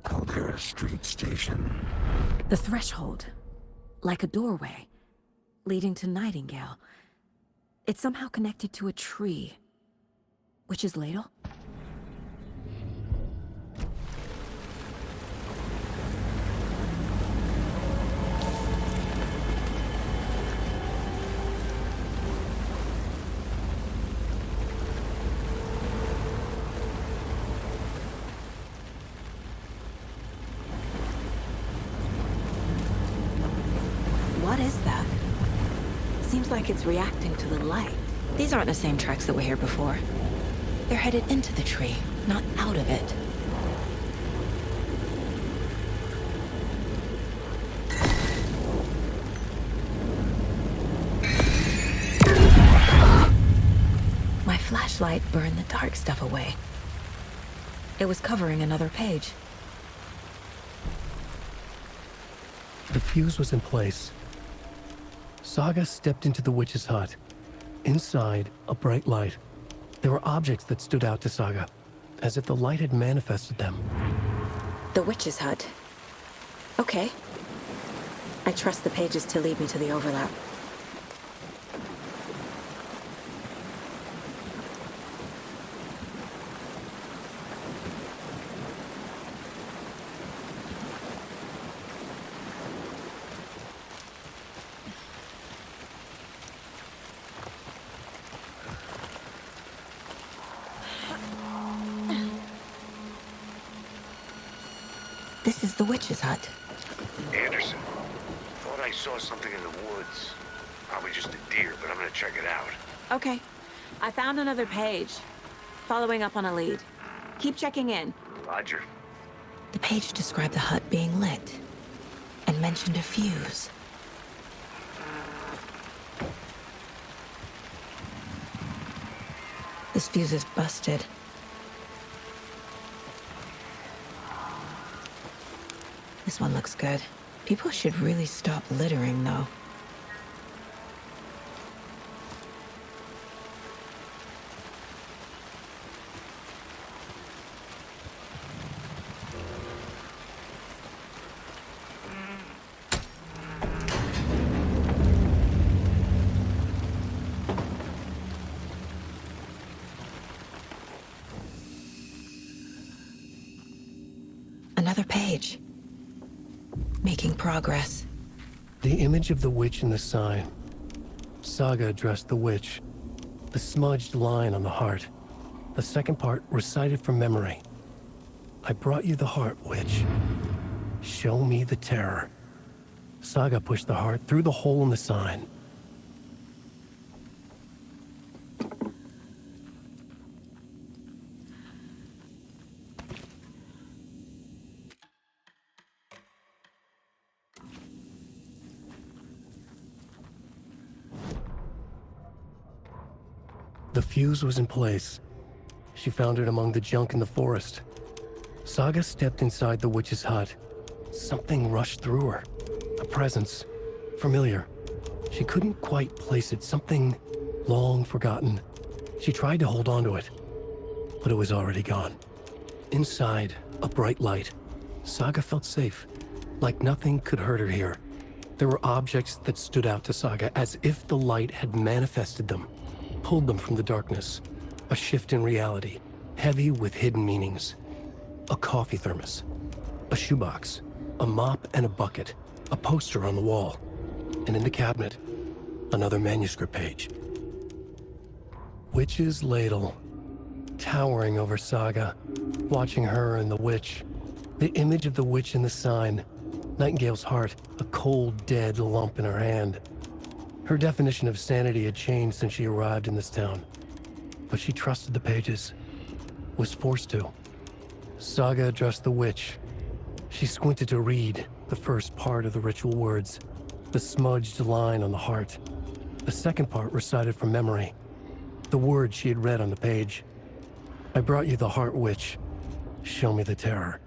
Caldera Street Station. The threshold. Like a doorway. Leading to Nightingale. It's somehow connected to a tree. Witch's Ladle? What is that? Seems like it's reacting to the light. These aren't the same tracks that were here before. They're headed into the tree, not out of it. My flashlight burned the dark stuff away. It was covering another page. The fuse was in place. Saga stepped into the witch's hut. Inside, a bright light. There were objects that stood out to Saga, as if the light had manifested them. The witch's hut. Okay. I trust the pages to lead me to the overlap. This is the witch's hut. Anderson, thought I saw something in the woods. Probably just a deer, but I'm gonna check it out. Okay. I found another page. Following up on a lead. Keep checking in. Roger. The page described the hut being lit and mentioned a fuse. This fuse is busted. This one looks good. People should really stop littering, though. Another page. Making progress. The image of the witch in the sign. Saga addressed the witch. The smudged line on the heart. The second part recited from memory. I brought you the heart, witch. Show me the terror. Saga pushed the heart through the hole in the sign. The fuse was in place. She found it among the junk in the forest. Saga stepped inside the witch's hut. Something rushed through her. A presence. Familiar. She couldn't quite place it. Something long forgotten. She tried to hold on to it, but it was already gone. Inside, a bright light. Saga felt safe. Like nothing could hurt her here. There were objects that stood out to Saga as if the light had manifested them. Pulled them from the darkness. A shift in reality, heavy with hidden meanings. A coffee thermos. A shoebox. A mop and a bucket. A poster on the wall. And in the cabinet, another manuscript page. Witch's Ladle. Towering over Saga. Watching her and the witch. The image of the witch in the sign. Nightingale's heart, a cold, dead lump in her hand. Her definition of sanity had changed since she arrived in this town. but she trusted the pages. Was forced to. Saga addressed the witch. She squinted to read the first part of the ritual words, the smudged line on the heart. The second part recited from memory, the words she had read on the page. I brought you the heart, witch. Show me the terror.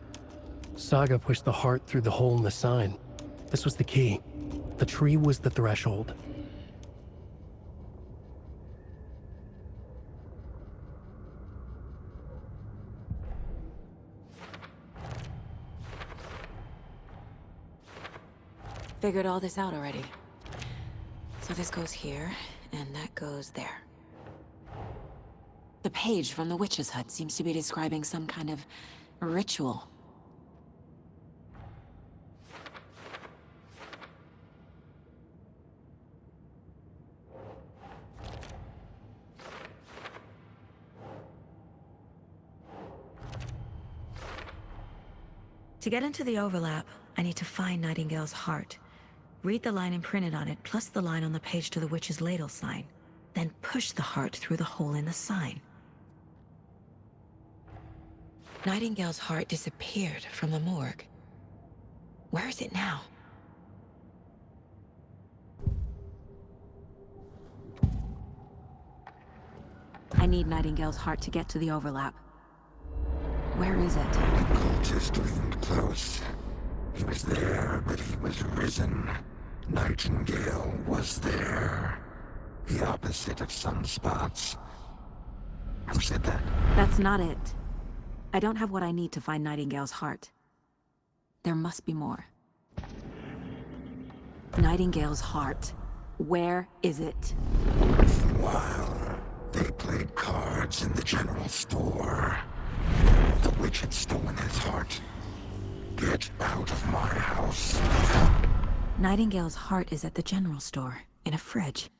Saga pushed the heart through the hole in the sign. This was the key. The tree was the threshold. Figured all this out already. So this goes here, and that goes there. The page from the witch's hut seems to be describing some kind of ritual. To get into the overlap, I need to find Nightingale's heart. Read the line imprinted on it, plus the line on the page to the witch's ladle sign. Then push the heart through the hole in the sign. Nightingale's heart disappeared from the morgue. Where is it now? I need Nightingale's heart to get to the overlap. Where is it? The cultist leaned close. He was there, but he was risen. Nightingale was there. The opposite of sunspots. Who said that? That's not it. I don't have what I need to find Nightingale's heart. There must be more. Nightingale's heart. Where is it? While they played cards in the general store, the witch had stolen his heart. Get out of my house. Nightingale's heart is at the general store, in a fridge.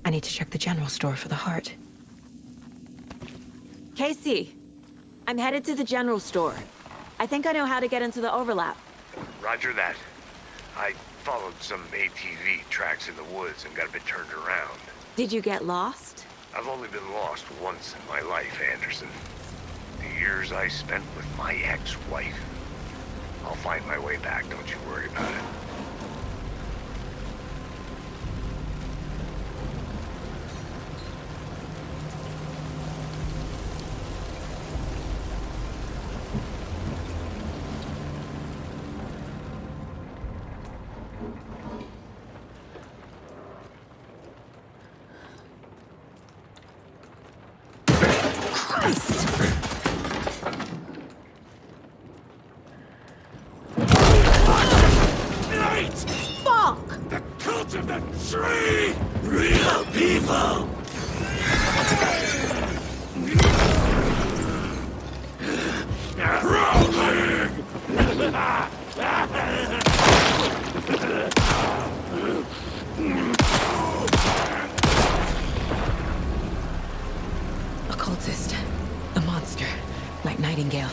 I need to check the general store for the heart. Casey, I'm headed to the general store. I think I know how to get into the overlap. Roger that. I followed some ATV tracks in the woods and got a bit turned around. Did you get lost? I've only been lost once in my life, Anderson. The years I spent with my ex-wife. I'll find my way back, don't you worry about it. Occultist. A monster. Like Nightingale.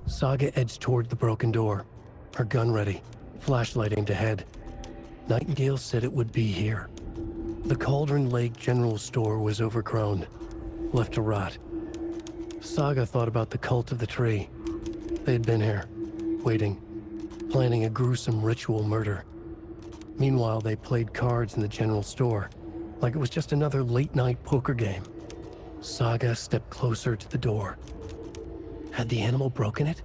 Saga edged toward the broken door, her gun ready, flashlight aimed ahead. Nightingale said it would be here. The Cauldron Lake General Store was overgrown, left to rot. Saga thought about the cult of the tree. They had been here, waiting, planning a gruesome ritual murder. Meanwhile, they played cards in the general store, like it was just another late-night poker game. Saga stepped closer to the door. Had the animal broken it?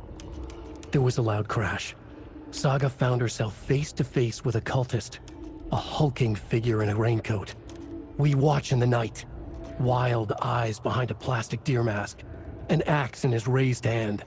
There was a loud crash. Saga found herself face to face with a cultist, a hulking figure in a raincoat. We watch in the night, wild eyes behind a plastic deer mask, an axe in his raised hand.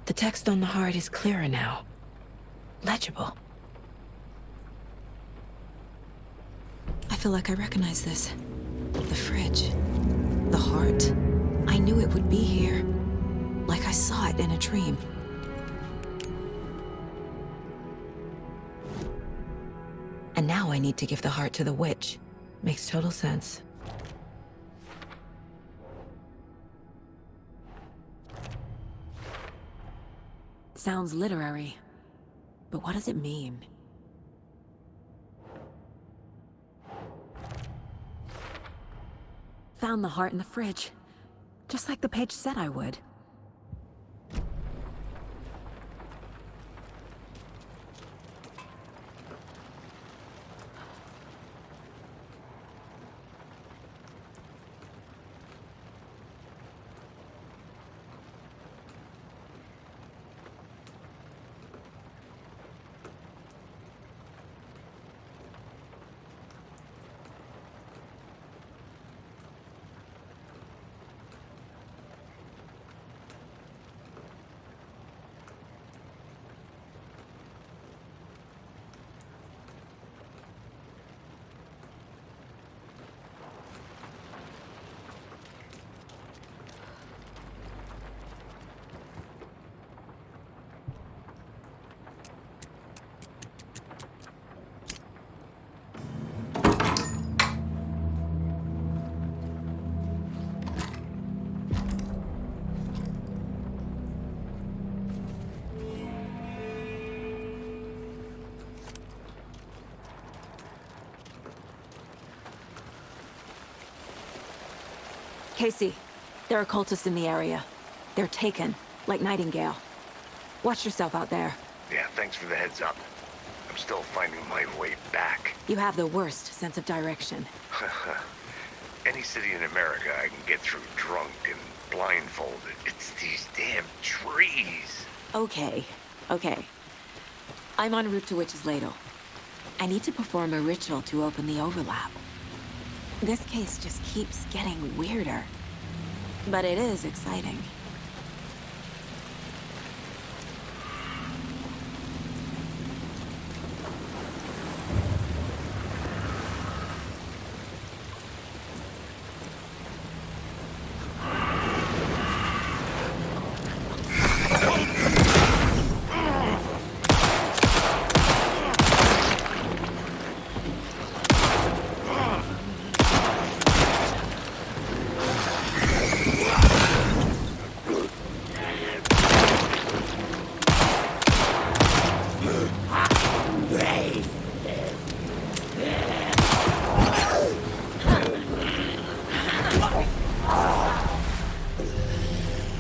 The text on the heart is clearer now. Legible. I feel like I recognize this. The fridge. The heart. I knew it would be here. Like I saw it in a dream. And now I need to give the heart to the witch. Makes total sense. Sounds literary, but what does it mean? Found the heart in the fridge, just like the page said I would. Casey, there are cultists in the area. They're taken, like Nightingale. Watch yourself out there. Yeah, thanks for the heads up. I'm still finding my way back. You have the worst sense of direction. Any city in America I can get through drunk and blindfolded. It's these damn trees. Okay. I'm en route to Witch's Ladle. I need to perform a ritual to open the overlap. This case just keeps getting weirder. But it is exciting.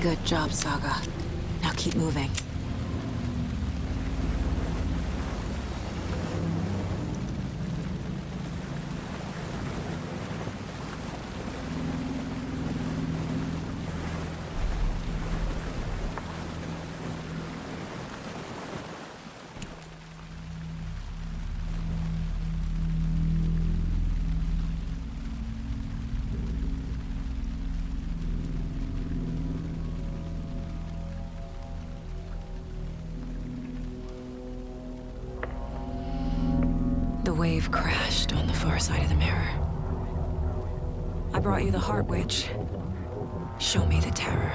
Good job, Saga. Now keep moving. The wave crashed on the far side of the mirror. I brought you the Heart Witch. Show me the terror.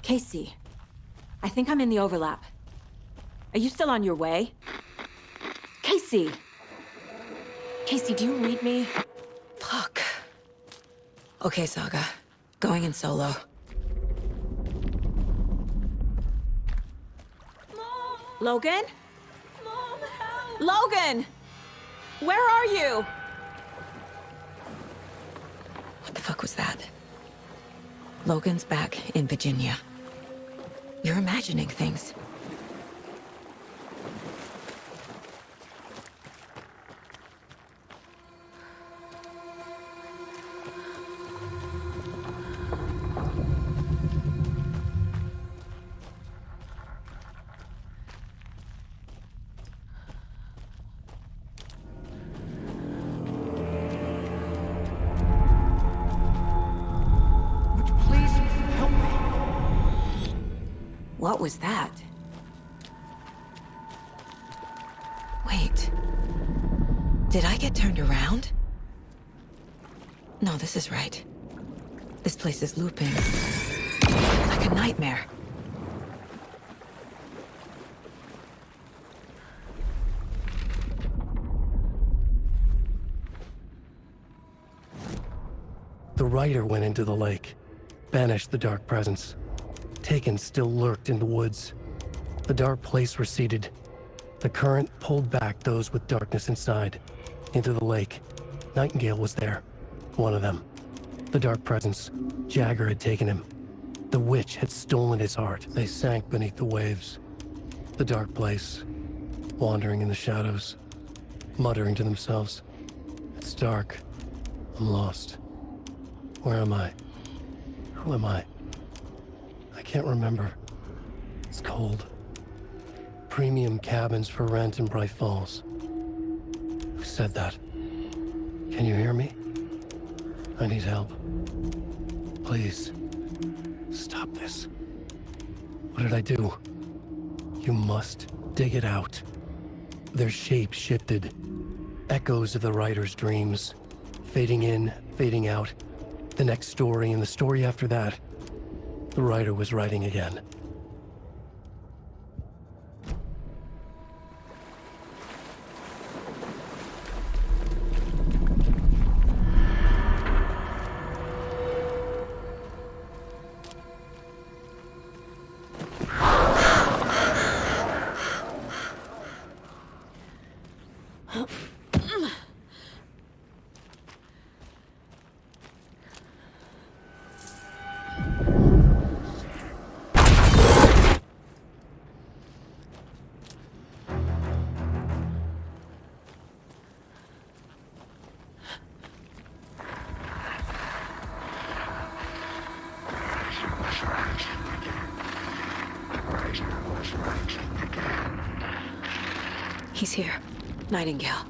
Casey, I think I'm in the overlap. Are you still on your way? Casey! Casey, do you read me? Fuck. Okay, Saga. Going in solo. Mom! Logan? Mom, help! Logan! Where are you? What the fuck was that? Logan's back in Virginia. You're imagining things. What was that? Wait. Did I get turned around? No, this is right. This place is looping. Like a nightmare. The rider went into the lake, banished the dark presence. Taken still lurked in the woods. The dark place receded. The current pulled back those with darkness inside, into the lake. Nightingale was there, one of them. The dark presence, Jagger had taken him. The witch had stolen his heart. They sank beneath the waves. The dark place, wandering in the shadows, muttering to themselves. It's dark. I'm lost. Where am I? Who am I? I can't remember. It's cold. Premium cabins for rent in Bright Falls. Who said that? Can you hear me? I need help. Please. Stop this. What did I do? You must dig it out. Their shape shifted. Echoes of the writer's dreams. Fading in, fading out. The next story and the story after that. The writer was writing again. He's here. Nightingale.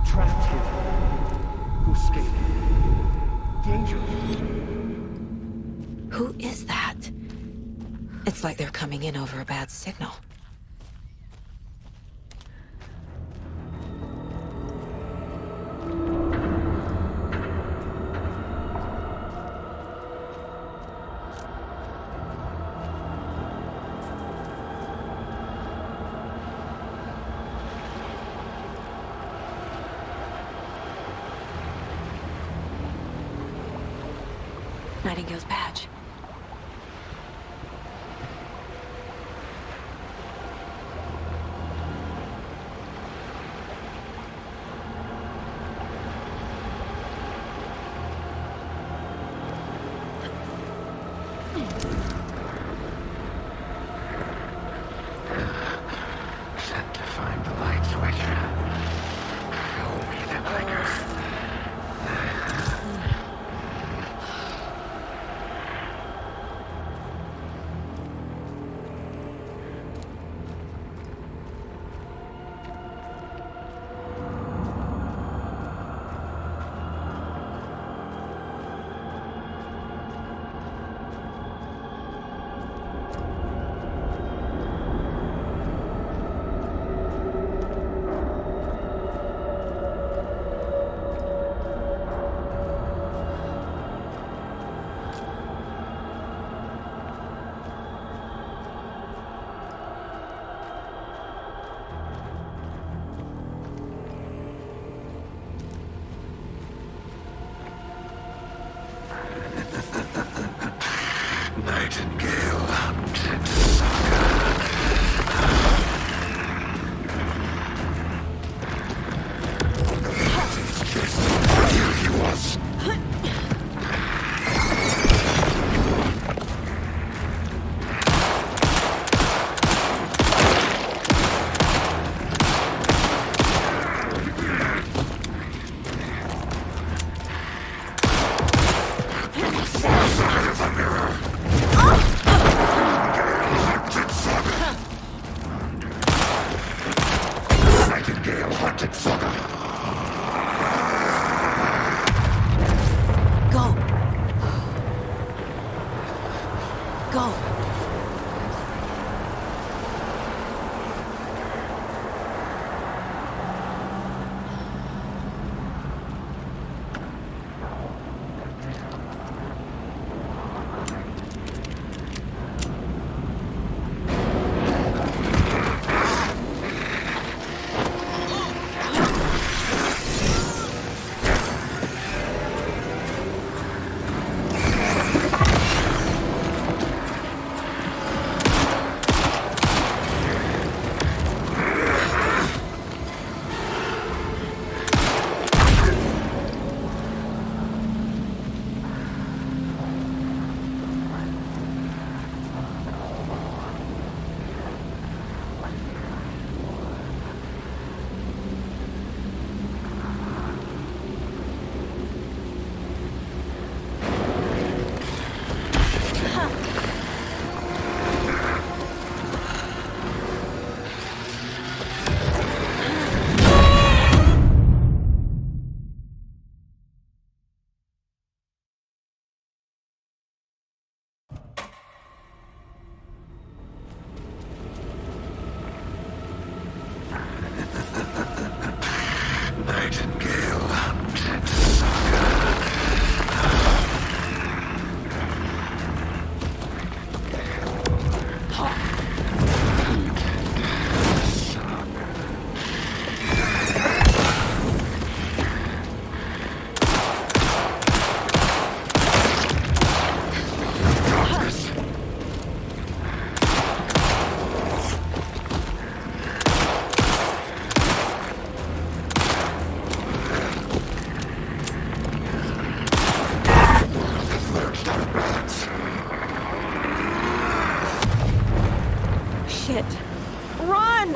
Trapped here. Who escaped? Danger. Who is that? It's like they're coming in over a bad signal. Nightingale's badge. Set to find the light switch. Show me the clicker. Shit. Run!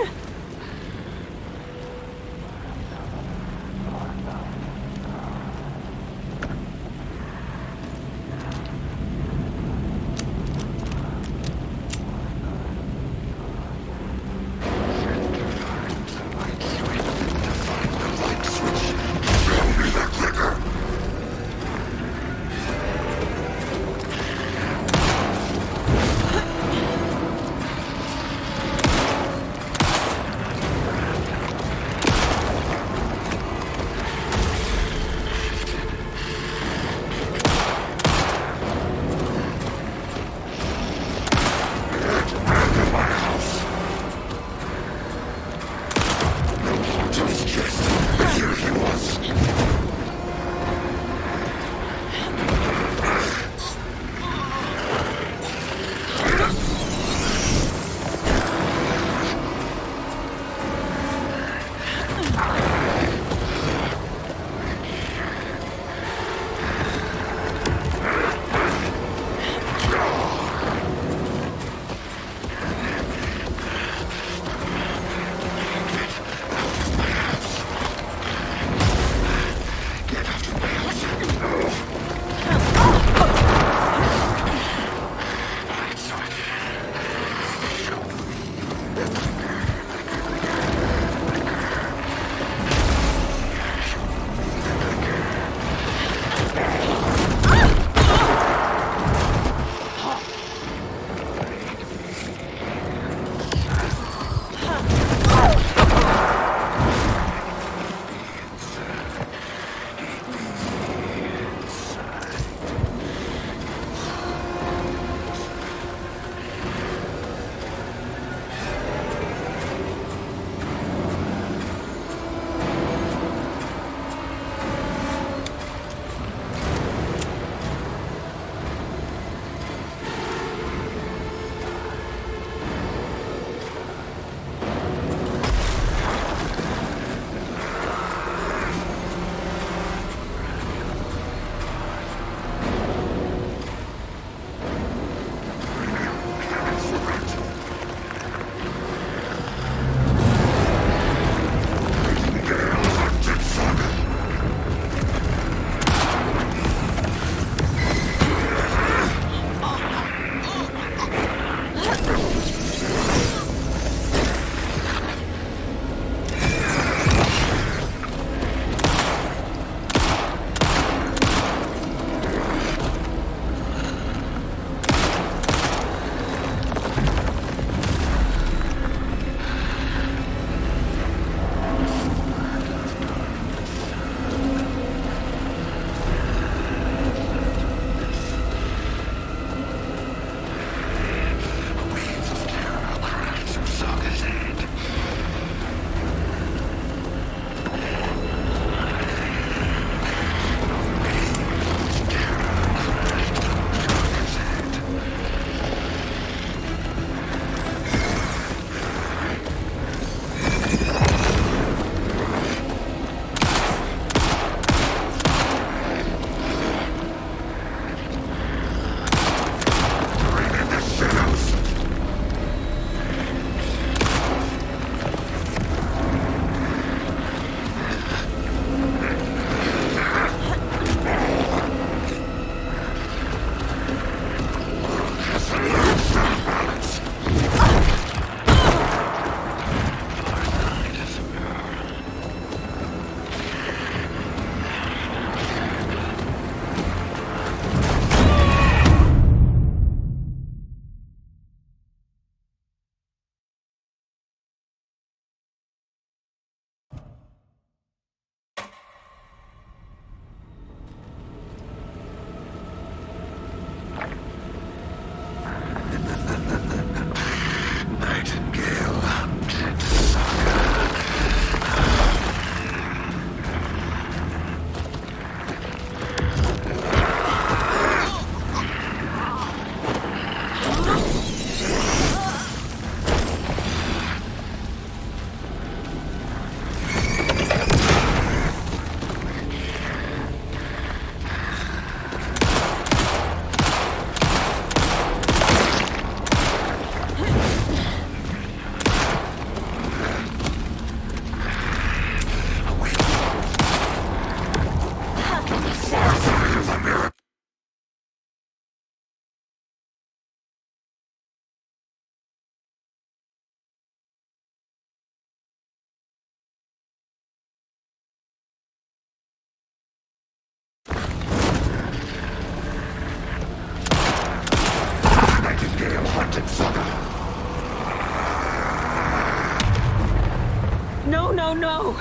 Oh no!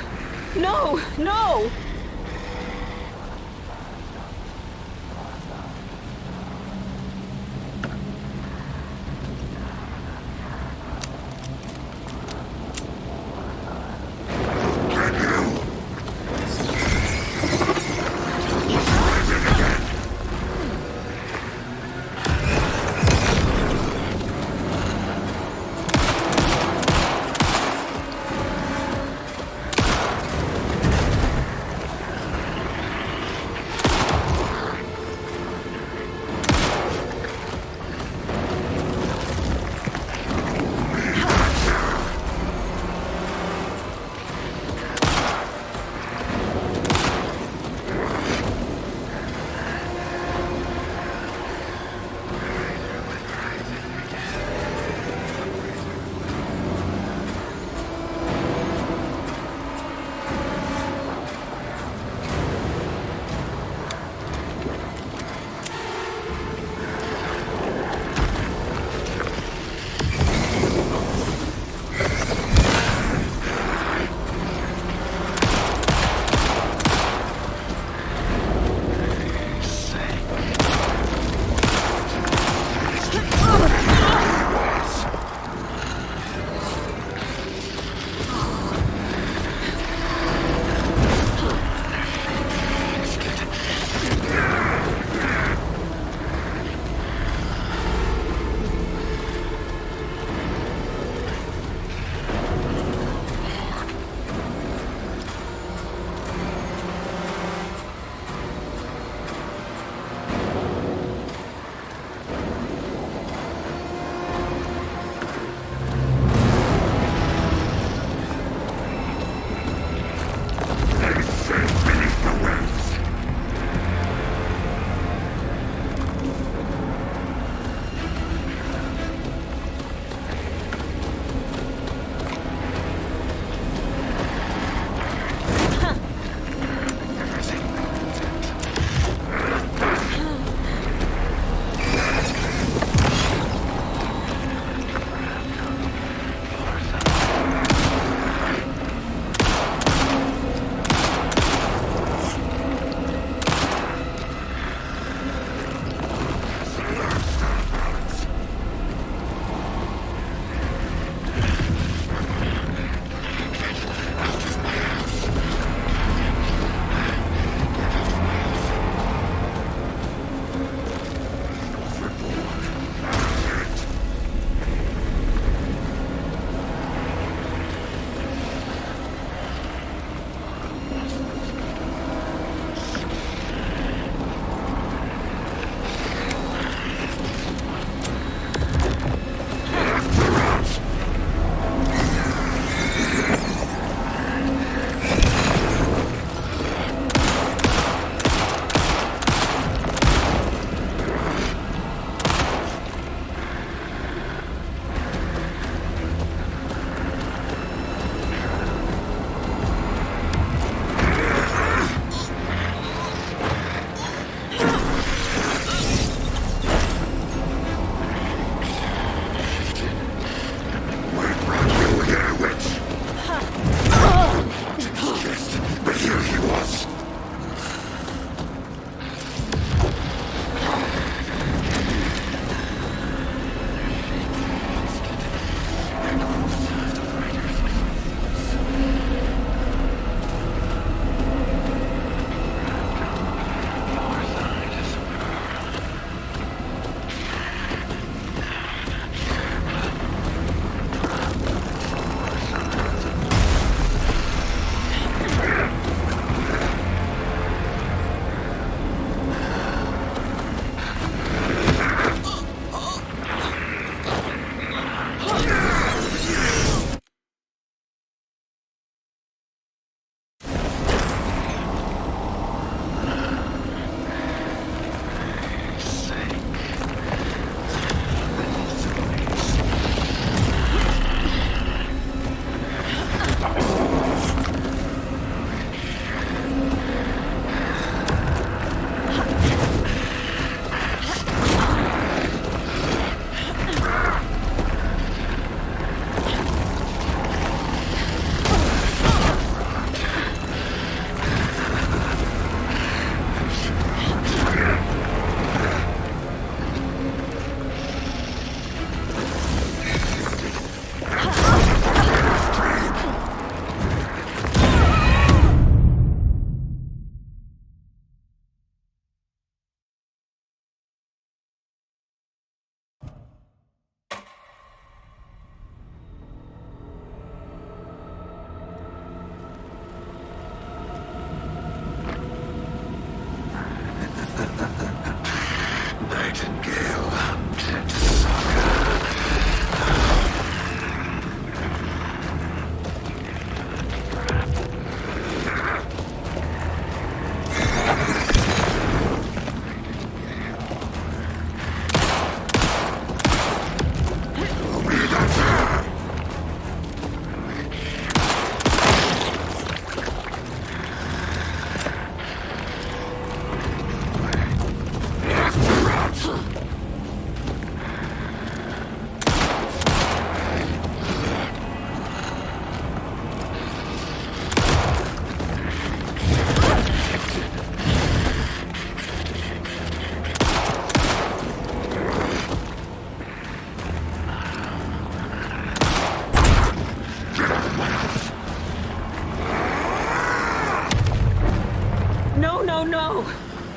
No! No!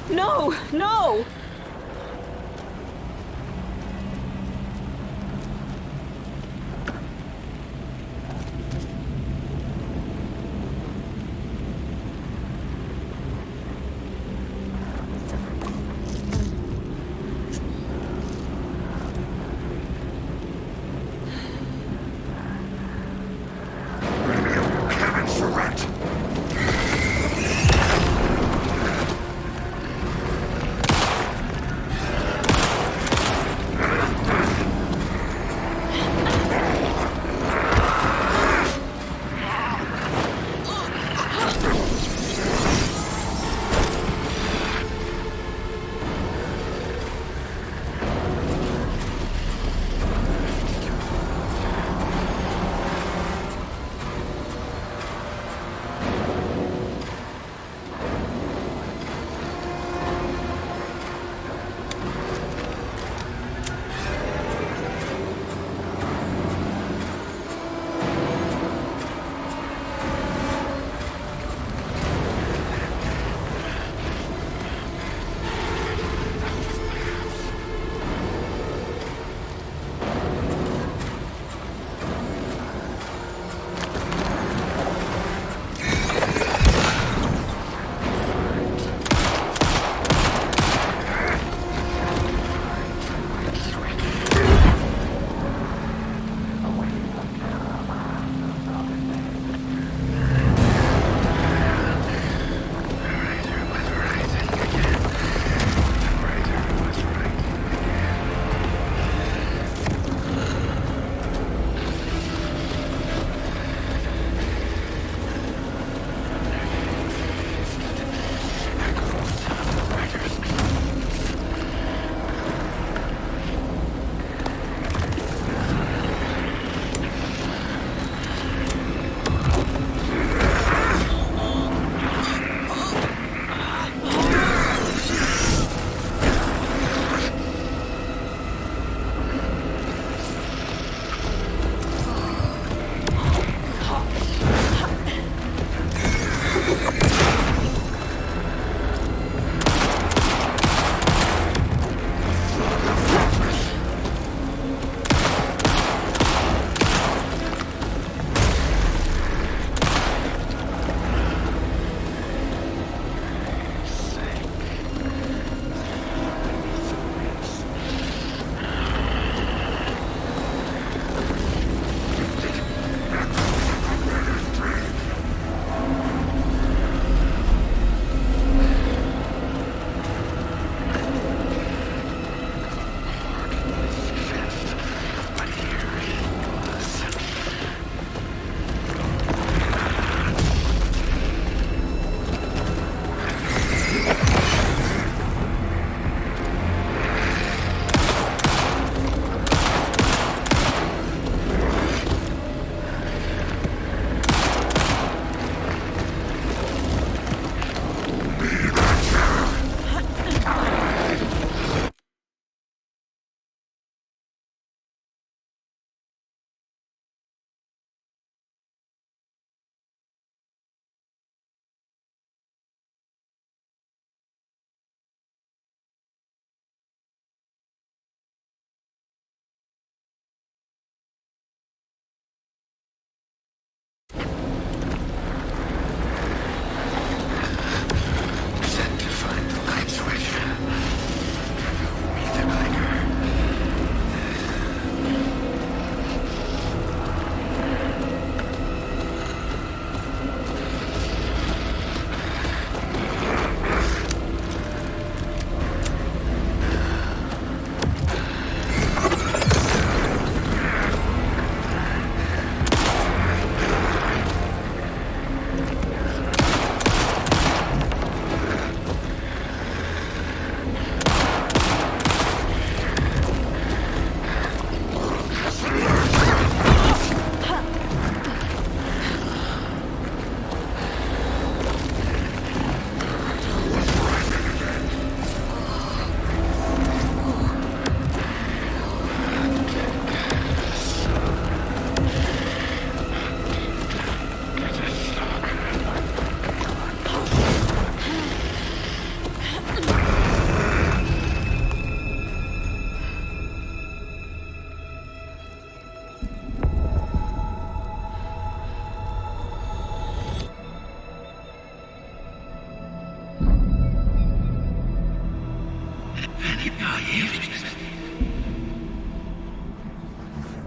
No! No!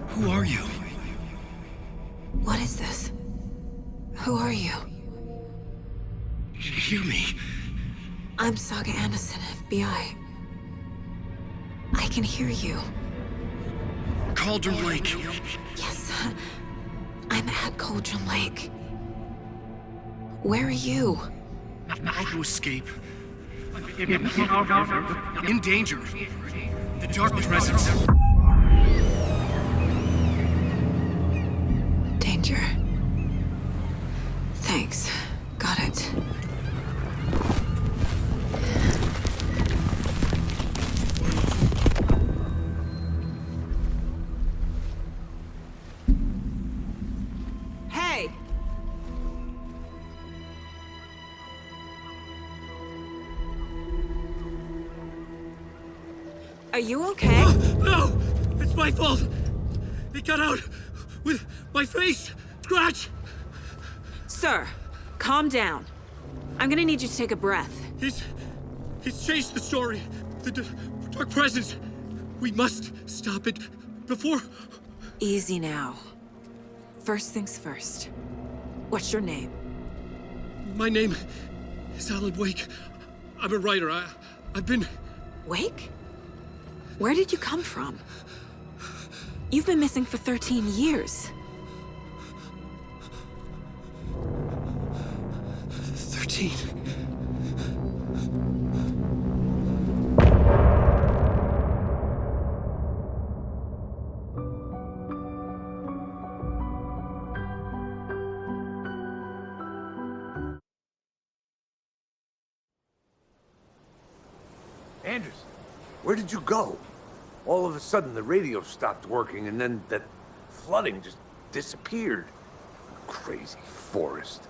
Who are you? What is this? Who are you? Hear me. I'm Saga Anderson, FBI. I can hear you. Cauldron Lake. Yes, I'm at Cauldron Lake. Where are you? How to escape. In danger. The dark presence. Danger. Thanks. Got it. Hey! Are you okay? No! It's my fault! It got out with my face! Scratch! Sir, calm down. I'm gonna need you to take a breath. He's changed the story. The dark presence. We must stop it before... Easy now. First things first. What's your name? My name is Alan Wake. I'm a writer. I've been... Wake? Where did you come from? You've been missing for 13 years. 13. Anders, where did you go? All of a sudden, the radio stopped working, and then that flooding just disappeared. Crazy forest.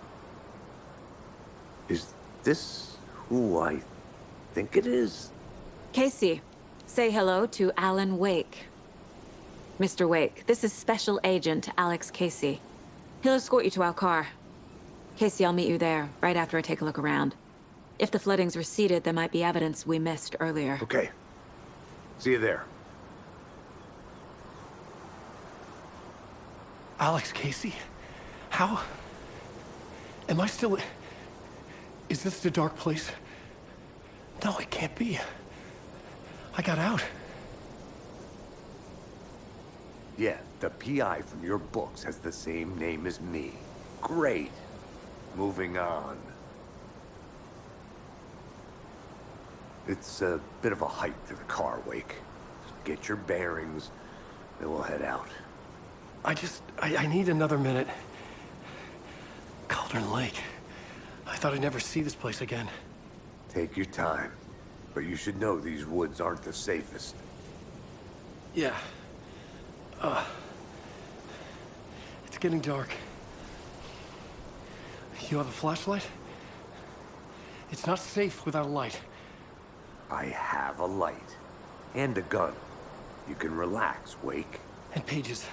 Is this who I think it is? Casey, say hello to Alan Wake. Mr. Wake, this is Special Agent Alex Casey. He'll escort you to our car. Casey, I'll meet you there, right after I take a look around. If the flooding's receded, there might be evidence we missed earlier. Okay. See you there. Alex Casey? How? Am I still... Is this the dark place? No, it can't be. I got out. Yeah, the PI from your books has the same name as me. Great. Moving on. It's a bit of a hike to the car, Wake. Just get your bearings, then we'll head out. I need another minute. Cauldron Lake. I thought I'd never see this place again. Take your time. But you should know these woods aren't the safest. Yeah. It's getting dark. You have a flashlight? It's not safe without a light. I have a light. And a gun. You can relax, Wake. And pages.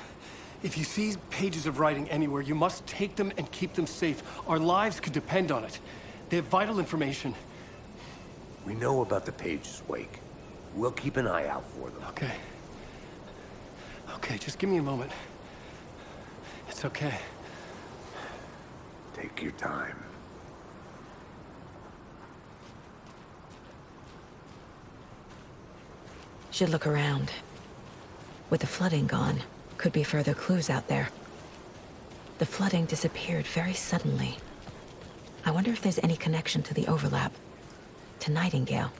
If you see pages of writing anywhere, you must take them and keep them safe. Our lives could depend on it. They have vital information. We know about the pages, Wake. We'll keep an eye out for them. Okay. Okay, just give me a moment. It's okay. Take your time. Should look around. With the flooding gone, could be further clues out there. The flooding disappeared very suddenly. I wonder if there's any connection to the overlap. To Nightingale.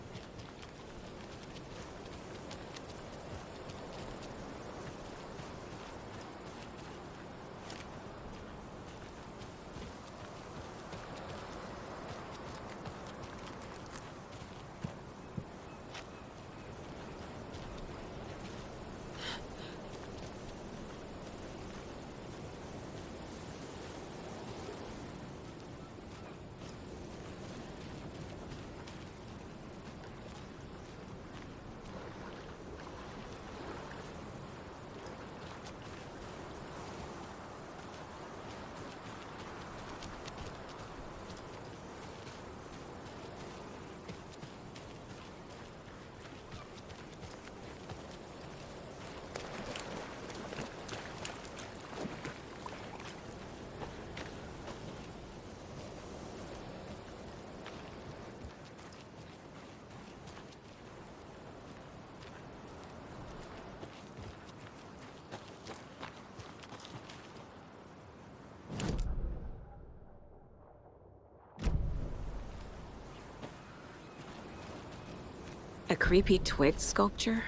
A creepy twig sculpture?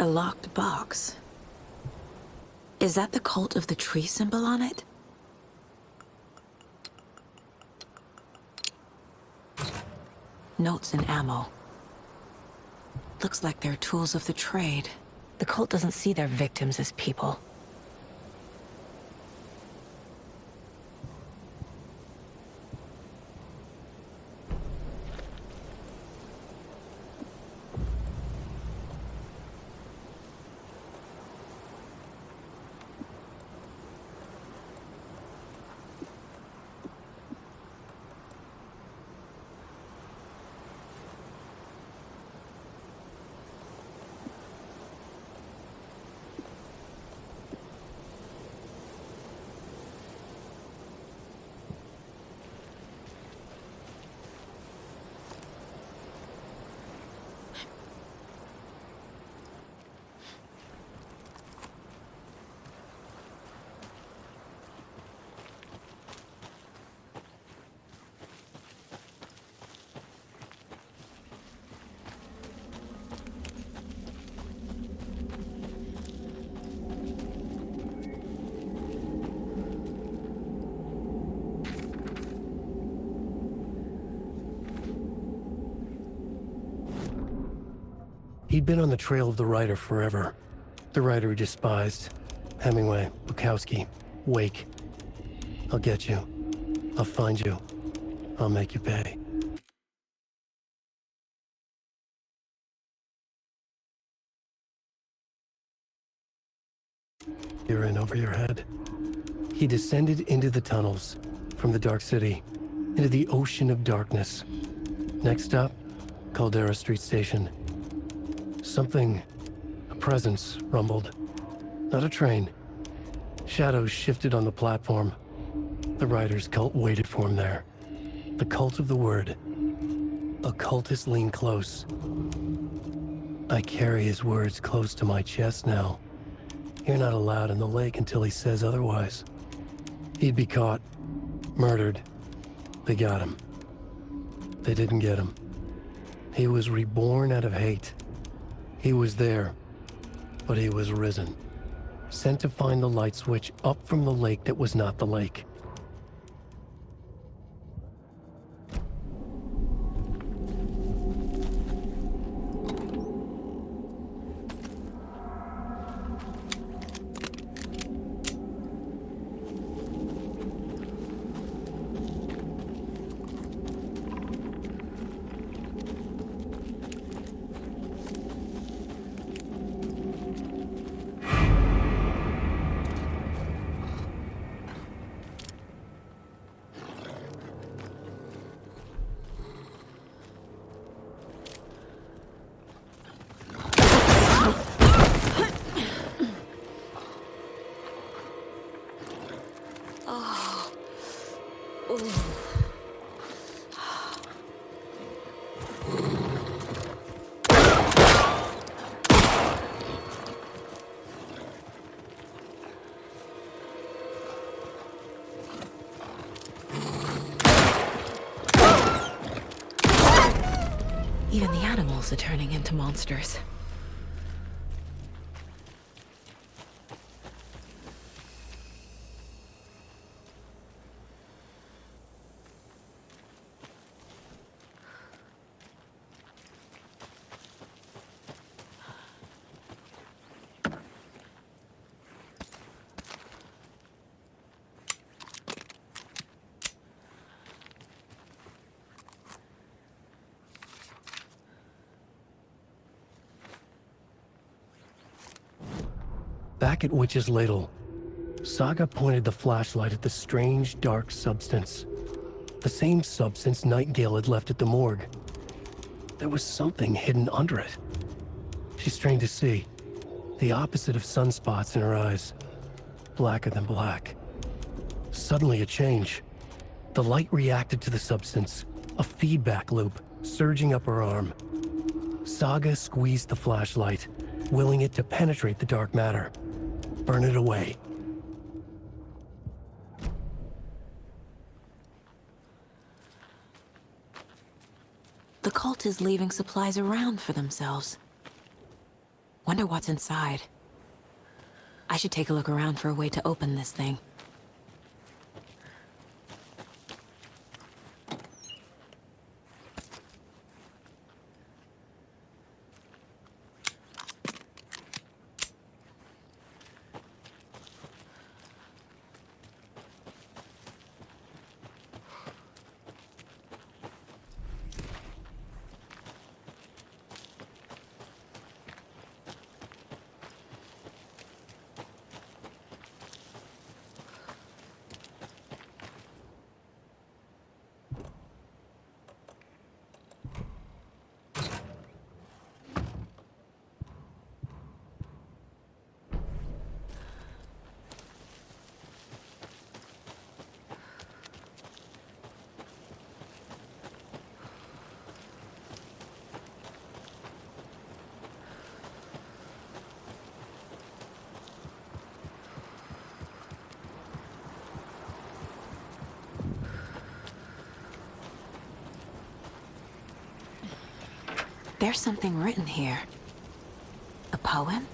A locked box. Is that the cult of the tree symbol on it? Notes and ammo. Looks like they're tools of the trade. The cult doesn't see their victims as people. He'd been on the trail of the writer forever. The writer he despised. Hemingway, Bukowski, Wake. I'll get you. I'll find you. I'll make you pay. You're in over your head. He descended into the tunnels, from the Dark City, into the ocean of darkness. Next stop, Caldera Street Station. Something, a presence, rumbled. Not a train. Shadows shifted on the platform. The writer's cult waited for him there. The cult of the word. Occultists lean close. I carry his words close to my chest now. You're not allowed in the lake until he says otherwise. He'd be caught, murdered. They got him. They didn't get him. He was reborn out of hate. He was there, but he was risen. Sent to find the light switch up from the lake that was not the lake. Even the animals are turning into monsters. Back at Witch's Ladle, Saga pointed the flashlight at the strange, dark substance. The same substance Nightingale had left at the morgue. There was something hidden under it. She strained to see. The opposite of sunspots in her eyes. Blacker than black. Suddenly a change. The light reacted to the substance. A feedback loop, surging up her arm. Saga squeezed the flashlight, willing it to penetrate the dark matter. Burn it away. cult is leaving supplies around for themselves. Wonder what's inside. I should take a look around for a way to open this thing. There's something written here. A poem?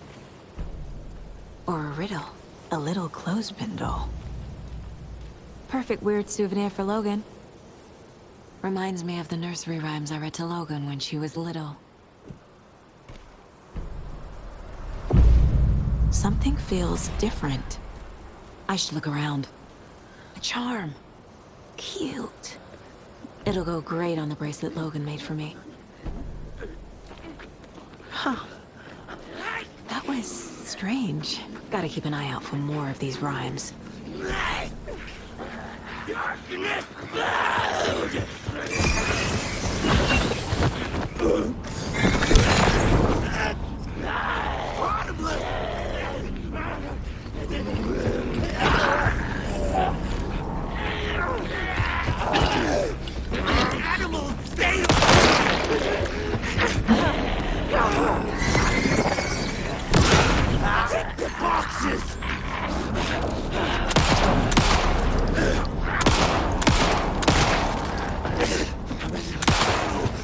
Or a riddle? A little clothespin doll. Perfect weird souvenir for Logan. Reminds me of the nursery rhymes I read to Logan when she was little. Something feels different. I should look around. A charm. Cute. It'll go great on the bracelet Logan made for me. Huh. That was strange. Gotta keep an eye out for more of these rhymes. Animals, stay! Check the boxes!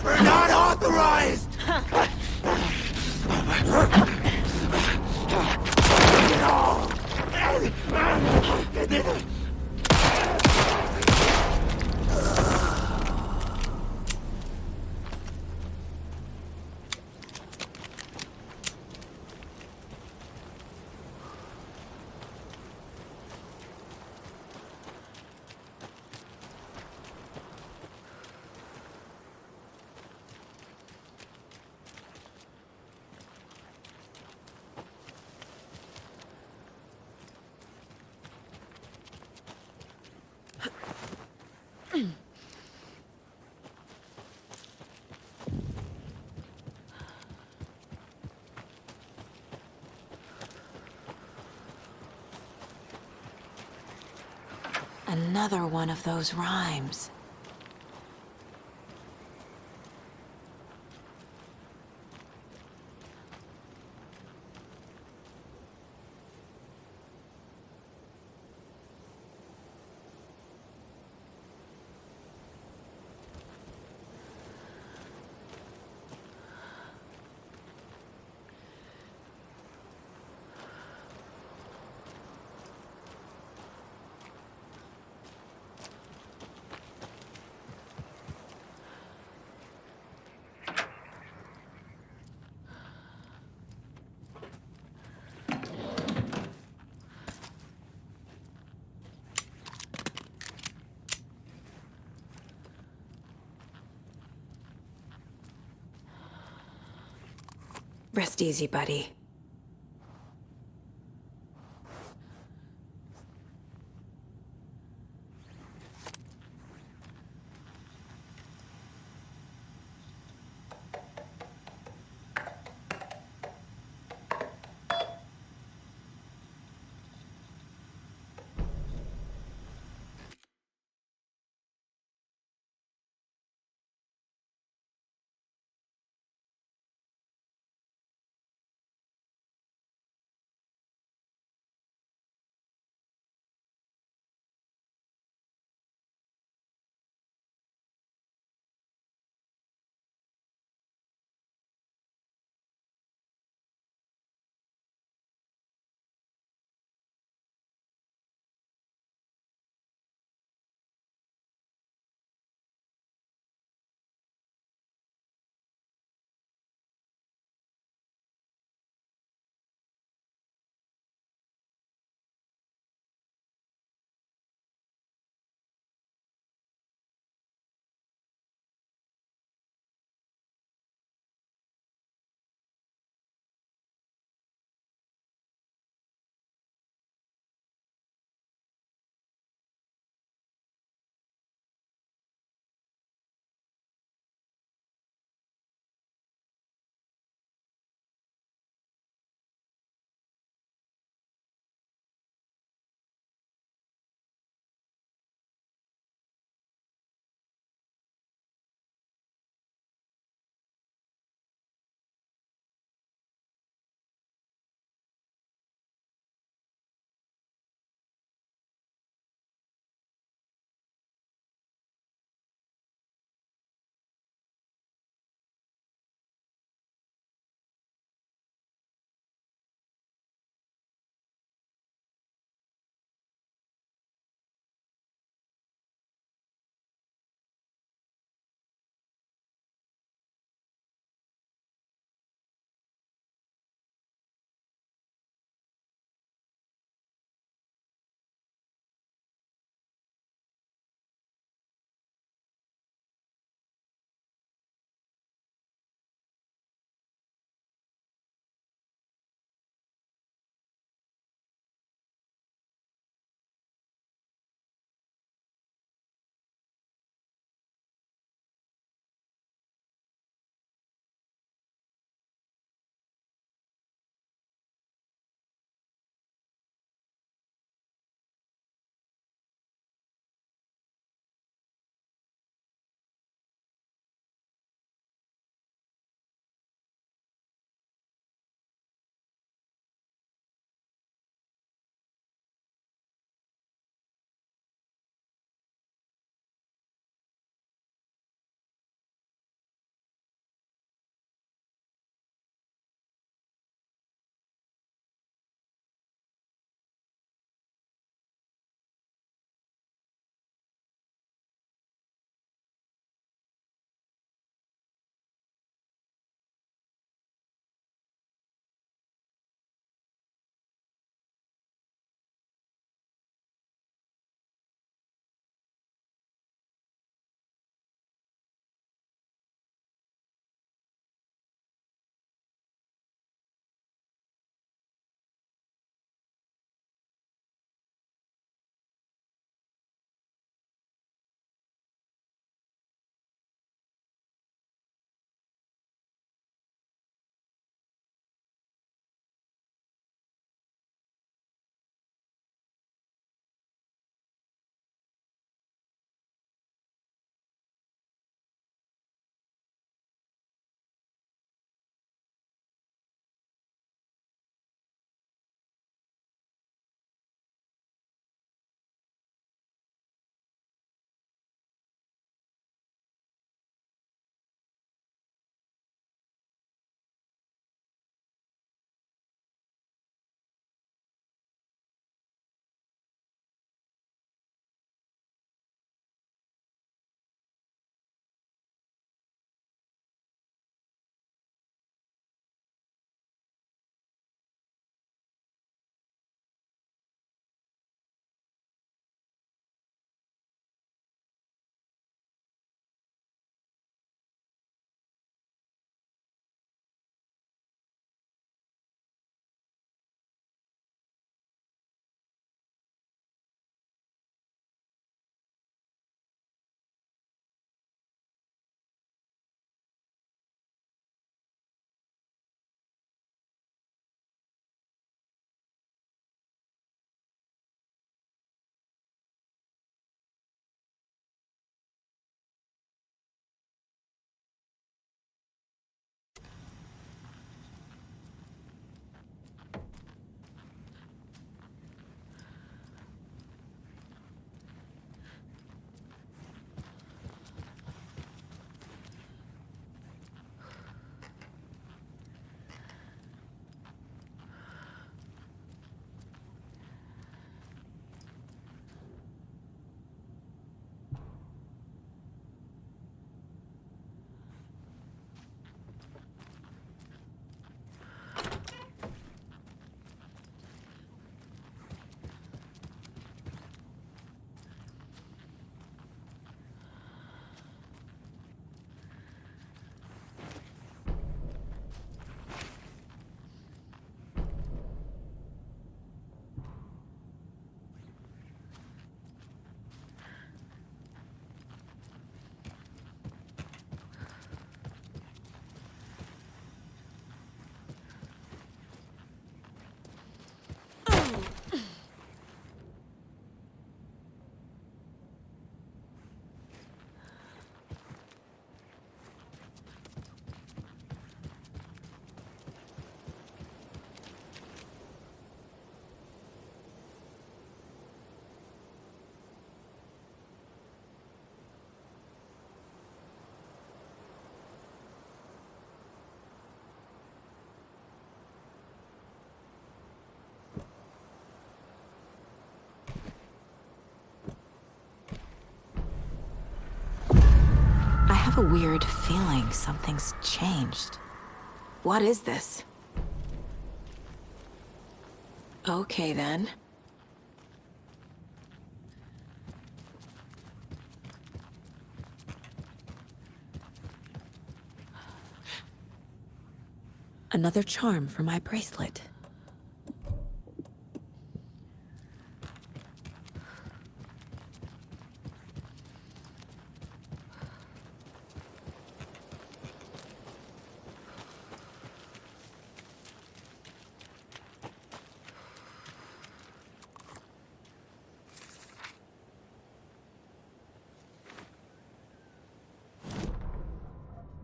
We're not authorized! Another one of those rhymes. Rest easy, buddy. have a weird feeling something's changed. What is this? Okay, then. Another charm for my bracelet.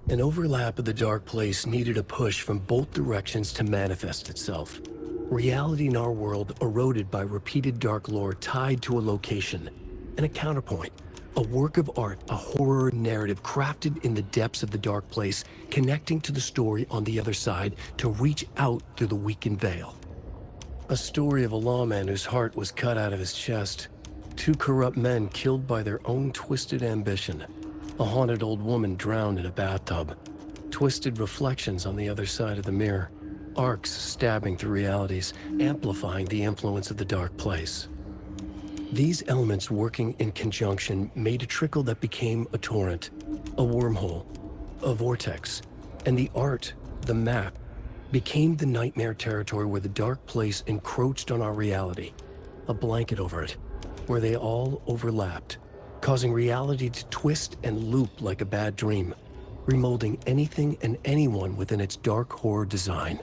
An overlap of the dark place needed a push from both directions to manifest itself. Reality in our world eroded by repeated dark lore tied to a location. And a counterpoint, a work of art, a horror narrative crafted in the depths of the dark place, connecting to the story on the other side to reach out through the weakened veil. A story of a lawman whose heart was cut out of his chest. Two corrupt men killed by their own twisted ambition. A haunted old woman drowned in a bathtub. Twisted reflections on the other side of the mirror. Arcs stabbing through realities, amplifying the influence of the dark place. These elements working in conjunction made a trickle that became a torrent, a wormhole, a vortex, and the art, the map, became the nightmare territory where the dark place encroached on our reality, a blanket over it, where they all overlapped, causing reality to twist and loop like a bad dream, remolding anything and anyone within its dark horror design.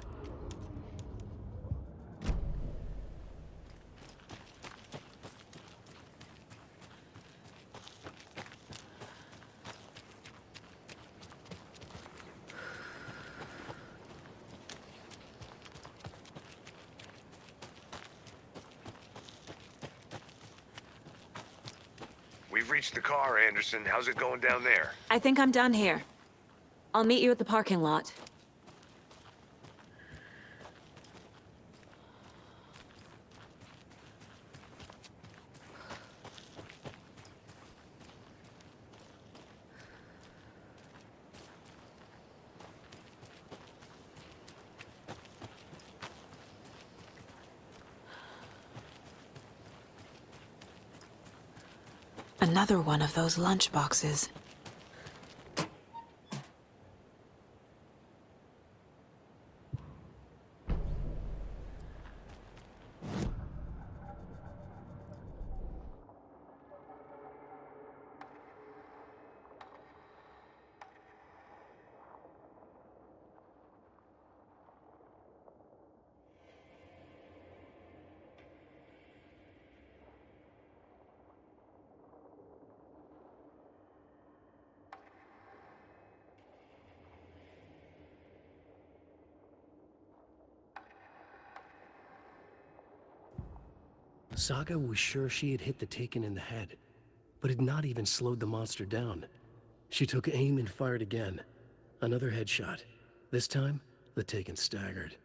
We've reached the car, Anderson. How's it going down there? I think I'm done here. I'll meet you at the parking lot. Another one of those lunch boxes. Saga was sure she had hit the Taken in the head, but had not even slowed the monster down. She took aim and fired again. Another headshot. This time, the Taken staggered.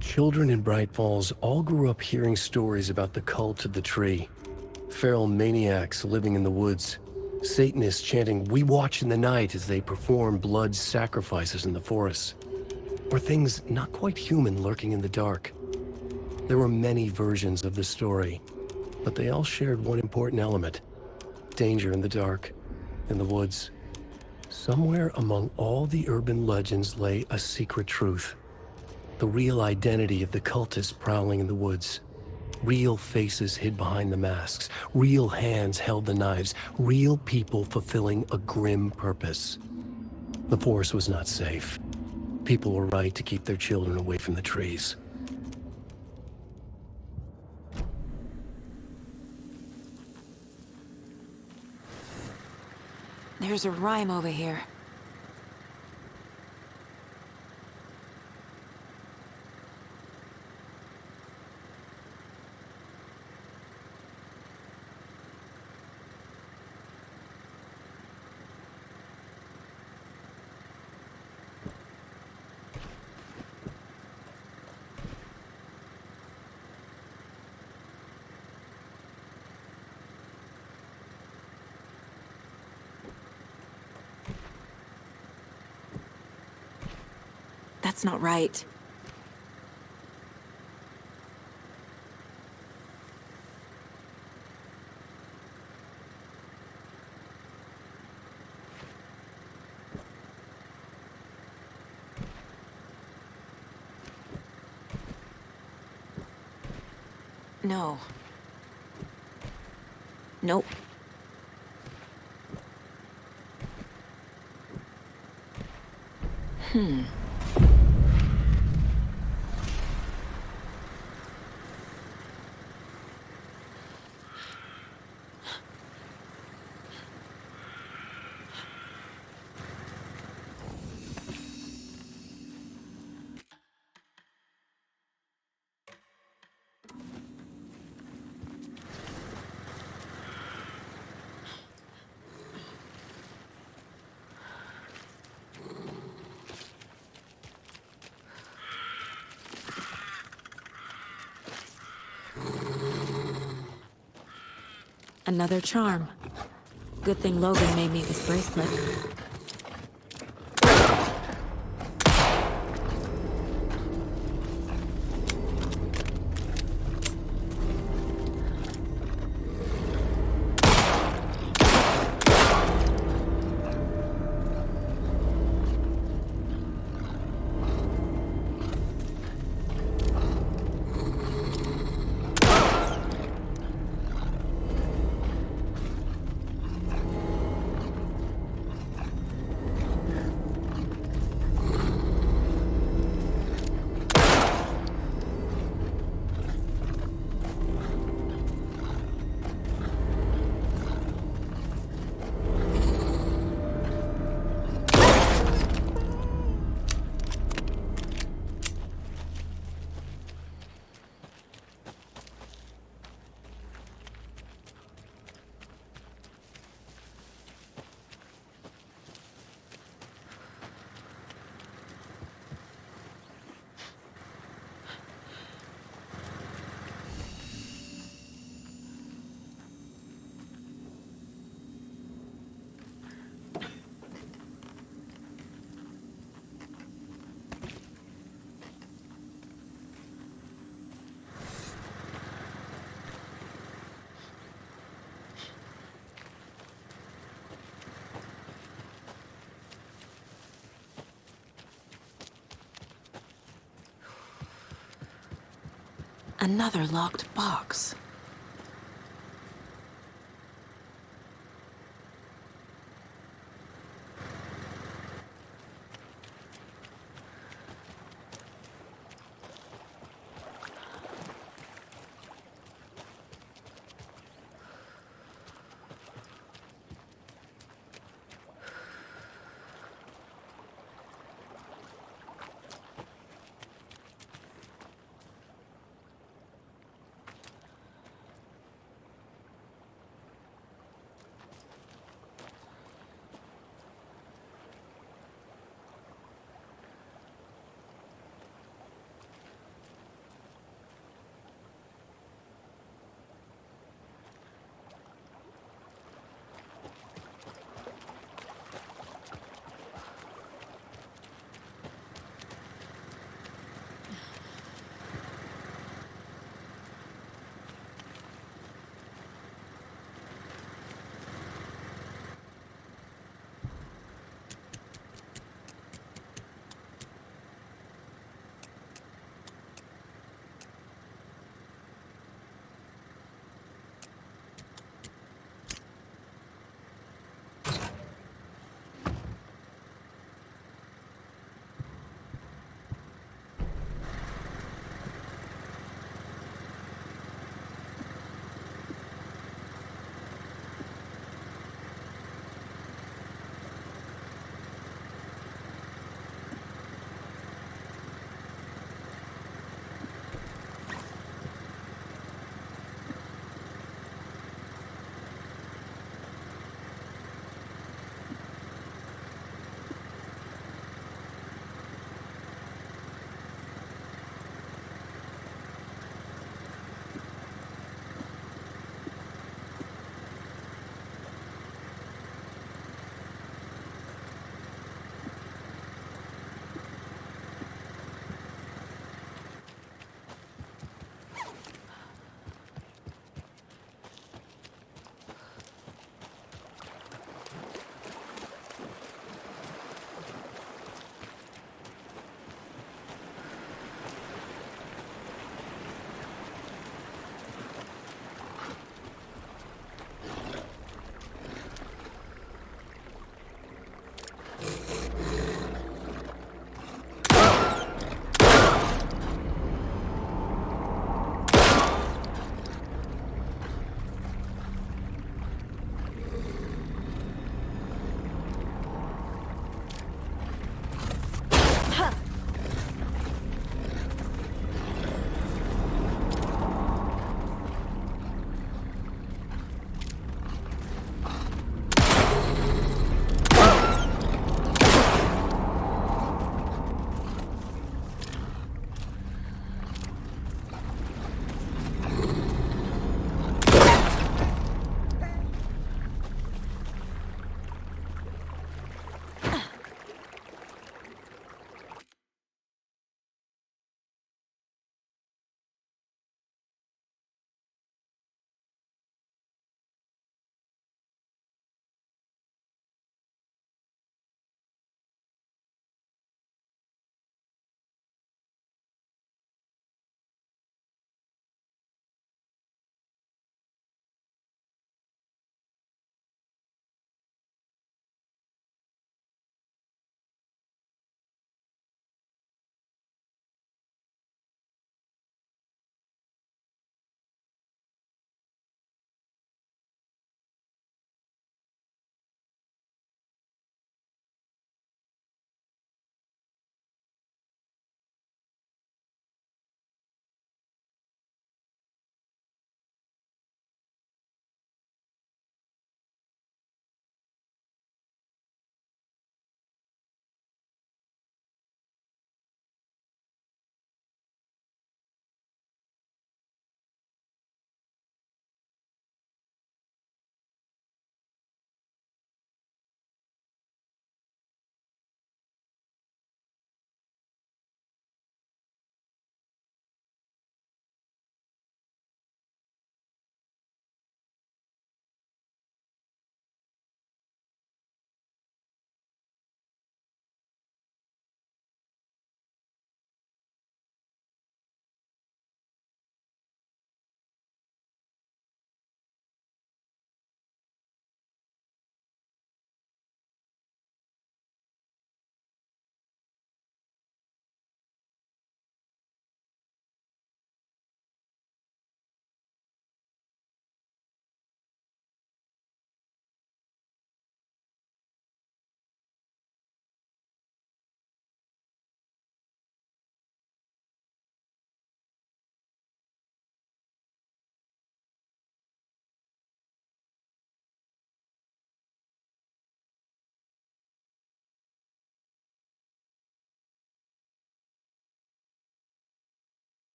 Children in Bright Falls all grew up hearing stories about the cult of the tree. feral maniacs living in the woods. Satanists chanting, "We watch in the night," as they perform blood sacrifices in the forests. Or things not quite human lurking in the dark. There were many versions of the story, but they all shared one important element: danger in the dark, in the woods. Somewhere among all the urban legends lay a secret truth. The real identity of the cultists prowling in the woods. Real faces hid behind the masks. Real hands held the knives. Real people fulfilling a grim purpose. The forest was not safe. People were right to keep their children away from the trees. There's a rhyme over here. That's not right. No. Nope. Another charm. Good thing Logan made me this bracelet. Another locked box.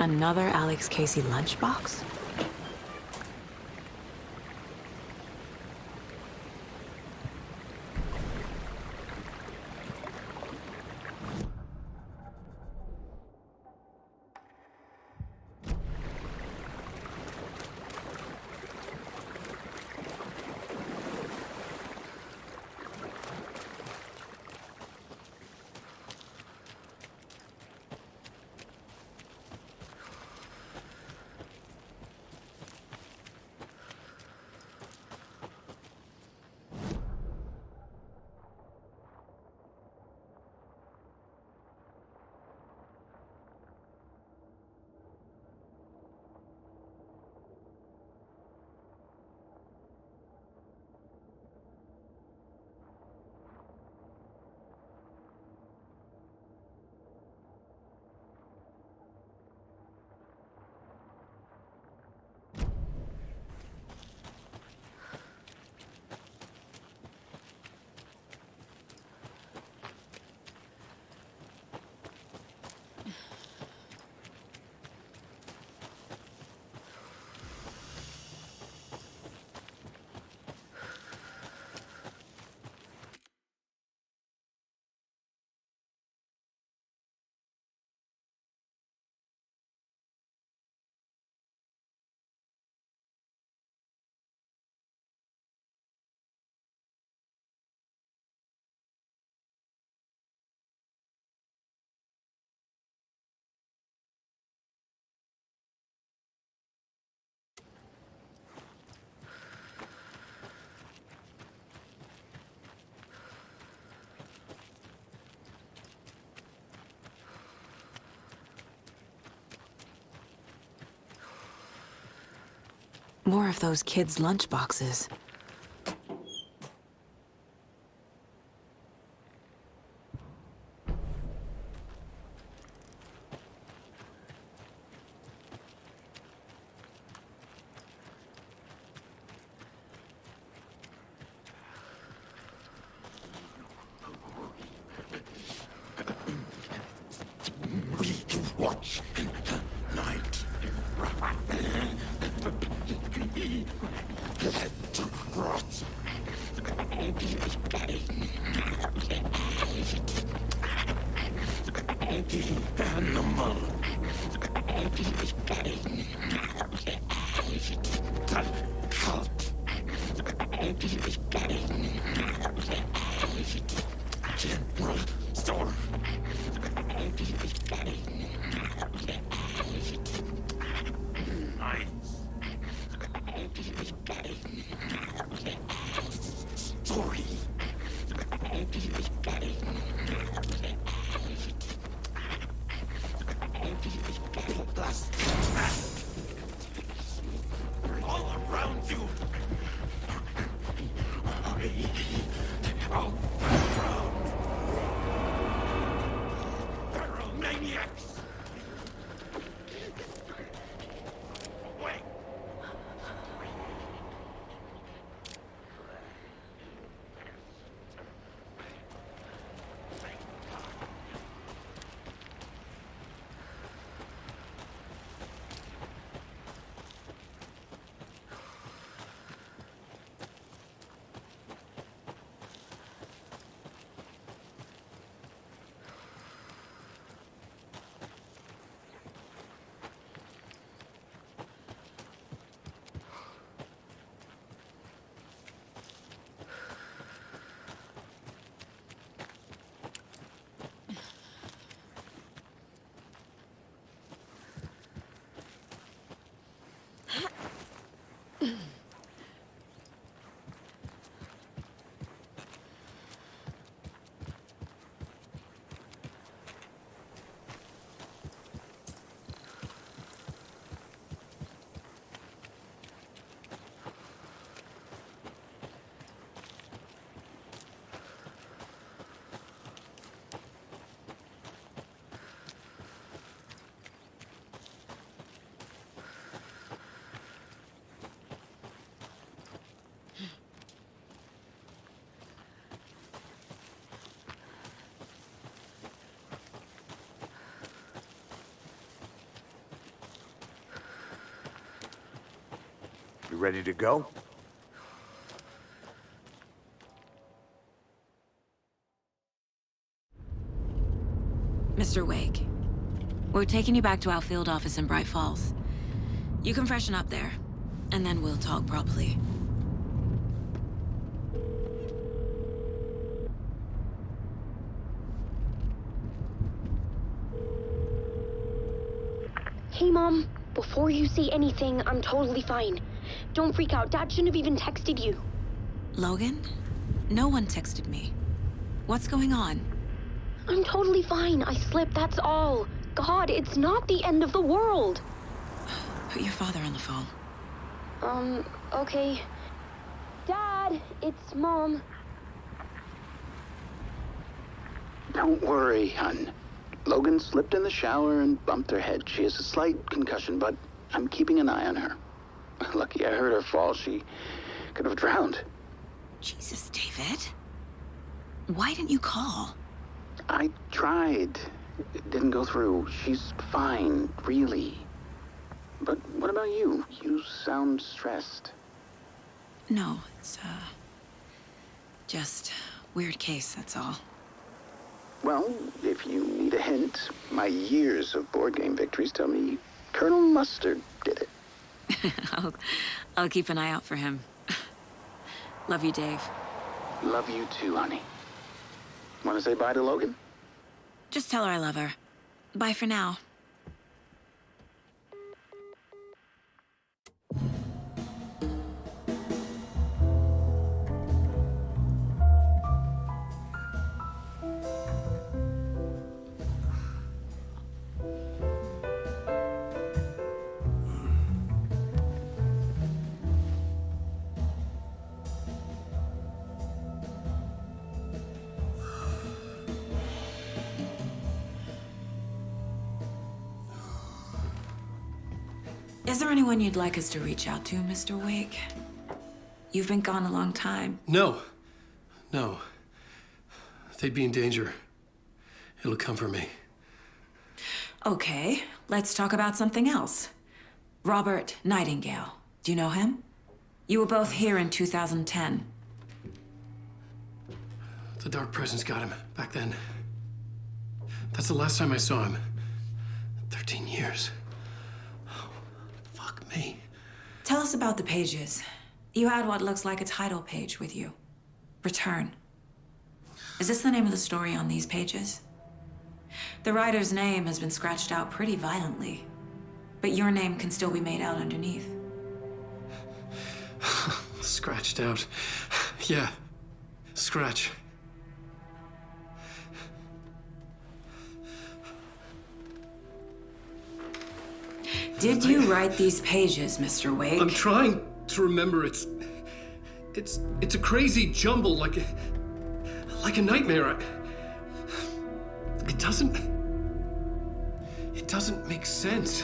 Another Alex Casey lunchbox? More of those kids' lunchboxes. Watch night. Animal. General Store. Story. All around you. ready to go? Mr. Wake, we're taking you back to our field office in Bright Falls. You can freshen up there, and then we'll talk properly. Hey, Mom. Before you say anything, I'm totally fine. Don't freak out. Dad shouldn't have even texted you. Logan? No one texted me. What's going on? I'm totally fine. I slipped, that's all. God, it's not the end of the world. Put your father on the phone. Okay. Dad, it's Mom. Don't worry, hon. Logan slipped in the shower and bumped her head. She has a slight concussion, but I'm keeping an eye on her. Lucky I heard her fall. She could have drowned. Jesus, David. Why didn't you call? I tried. It didn't go through. She's fine, really. But what about you? You sound stressed. No, it's, just weird case, that's all. Well, if you need a hint, my years of board game victories tell me Colonel Mustard did it. I'll keep an eye out for him. Love you, Dave. Love you too, honey. Want to say bye to Logan? Just tell her I love her. Bye for now. Is there anyone you'd like us to reach out to, Mr. Wake? You've been gone a long time. No. They'd be in danger. It'll come for me. Okay, let's talk about something else. Robert Nightingale. Do you know him? You were both here in 2010. The Dark Presence got him back then. That's the last time I saw him. 13 years. Fuck me. Tell us about the pages. You had what looks like a title page with you. Return. Is this the name of the story on these pages? The writer's name has been scratched out pretty violently, but your name can still be made out underneath. Scratched out. Yeah. Scratch. Did you write these pages, Mr. Wake? I'm trying to remember. It's a crazy jumble, like a nightmare. It doesn't make sense.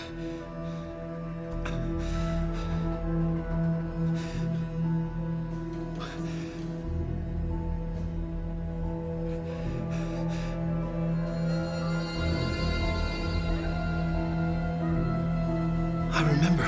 I remember.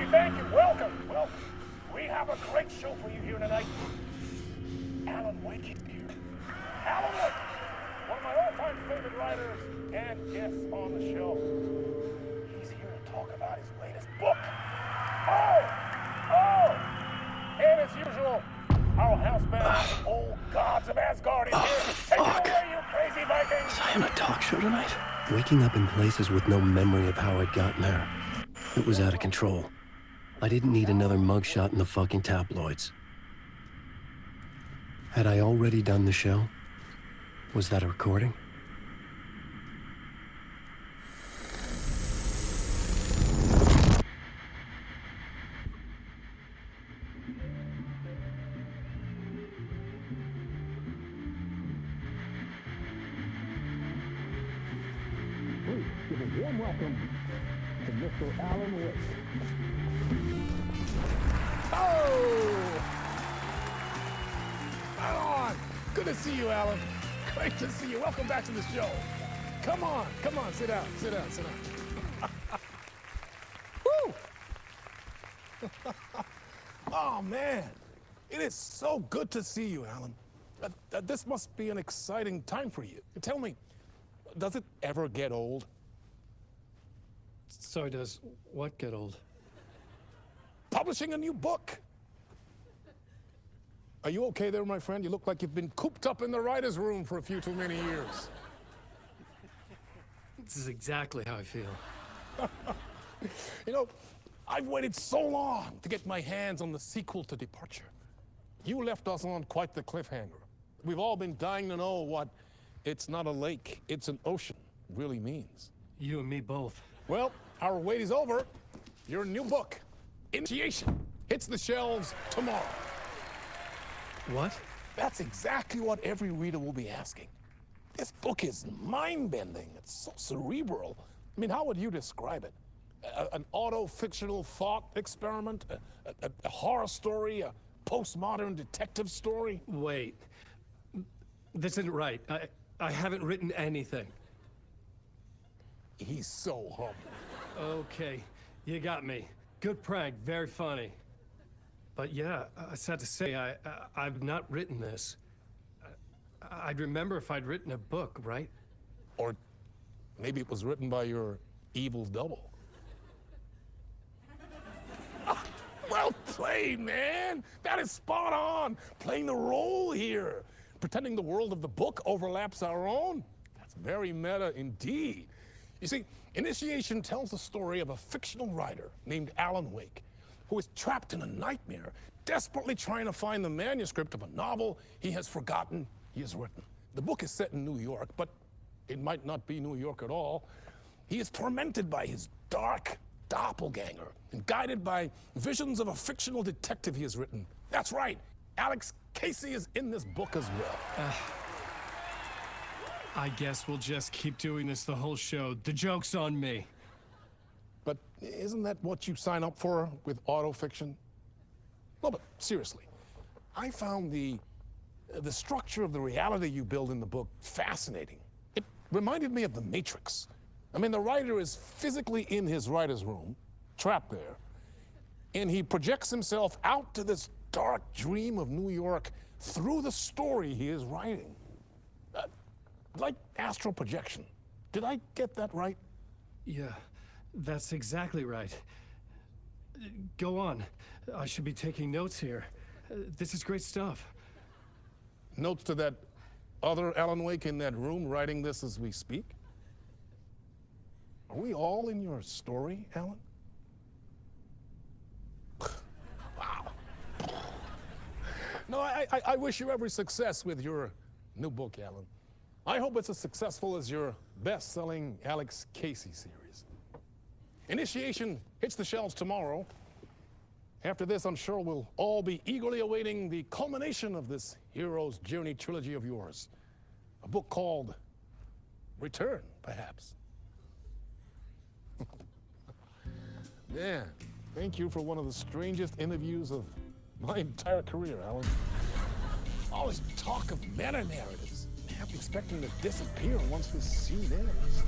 Thank you. Welcome. We have a great show for you here tonight. Alan Wake is here. Alan Wake, one of my all-time favorite writers and guests on the show. He's here to talk about his latest book. And as usual, our housebound old gods of Asgard is here. Take it away, you crazy Vikings! Was I on a talk show tonight? Waking up in places with no memory of how I'd gotten there. It was out of control. I didn't need another mugshot in the fucking tabloids. Had I already done the show? Was that a recording? give a warm welcome to Mr. Alan Wake. Oh! Right on! Good to see you, Alan. Great to see you. Welcome back to the show. Come on, sit down, sit down, sit down. Woo! Oh, man. It is so good to see you, Alan. This must be an exciting time for you. Tell me, does it ever get old? Sorry, does what get old? Publishing a new book. Are you okay there, my friend? You look like you've been cooped up in the writer's room for a few too many years. This is exactly how I feel. You know, I've waited so long to get my hands on the sequel to Departure. You left us on quite the cliffhanger. We've all been dying to know what "it's not a lake, it's an ocean" really means. You and me both. Well, our wait is over. Your new book, Initiation, hits the shelves tomorrow. What? That's exactly what every reader will be asking. This book is mind-bending. It's so cerebral. I mean, how would you describe it? An auto-fictional thought experiment? A horror story? A postmodern detective story? Wait. This isn't right. I haven't written anything. He's so humble. Okay, you got me. Good prank, very funny. But yeah, I sad to say, I've not written this. I'd remember if I'd written a book, right? Or maybe it was written by your evil double. Well played, man! That is spot on! Playing the role here. Pretending the world of the book overlaps our own. That's very meta indeed. You see, Initiation tells the story of a fictional writer named Alan Wake, who is trapped in a nightmare, desperately trying to find the manuscript of a novel he has forgotten he has written. The book is set in New York, but it might not be New York at all. He is tormented by his dark doppelganger and guided by visions of a fictional detective he has written. That's right, Alex Casey is in this book as well. I guess we'll just keep doing this the whole show. The joke's on me. But isn't that what you sign up for with autofiction? No, but seriously, I found the structure of the reality you build in the book fascinating. It reminded me of The Matrix. I mean, the writer is physically in his writer's room, trapped there, and he projects himself out to this dark dream of New York through the story he is writing. Like astral projection. Did I get that right? Yeah, that's exactly right. Go on. I should be taking notes here. This is great stuff. Notes to that other Alan Wake in that room writing this as we speak? Are we all in your story, Alan? Wow. No, I wish you every success with your new book, Alan. I hope it's as successful as your best-selling Alex Casey series. Initiation hits the shelves tomorrow. After this, I'm sure we'll all be eagerly awaiting the culmination of this hero's journey trilogy of yours. A book called Return, perhaps. Man, thank you for one of the strangest interviews of my entire career, Alan. All this talk of meta-narratives. I have to expect them to disappear once this scene ends.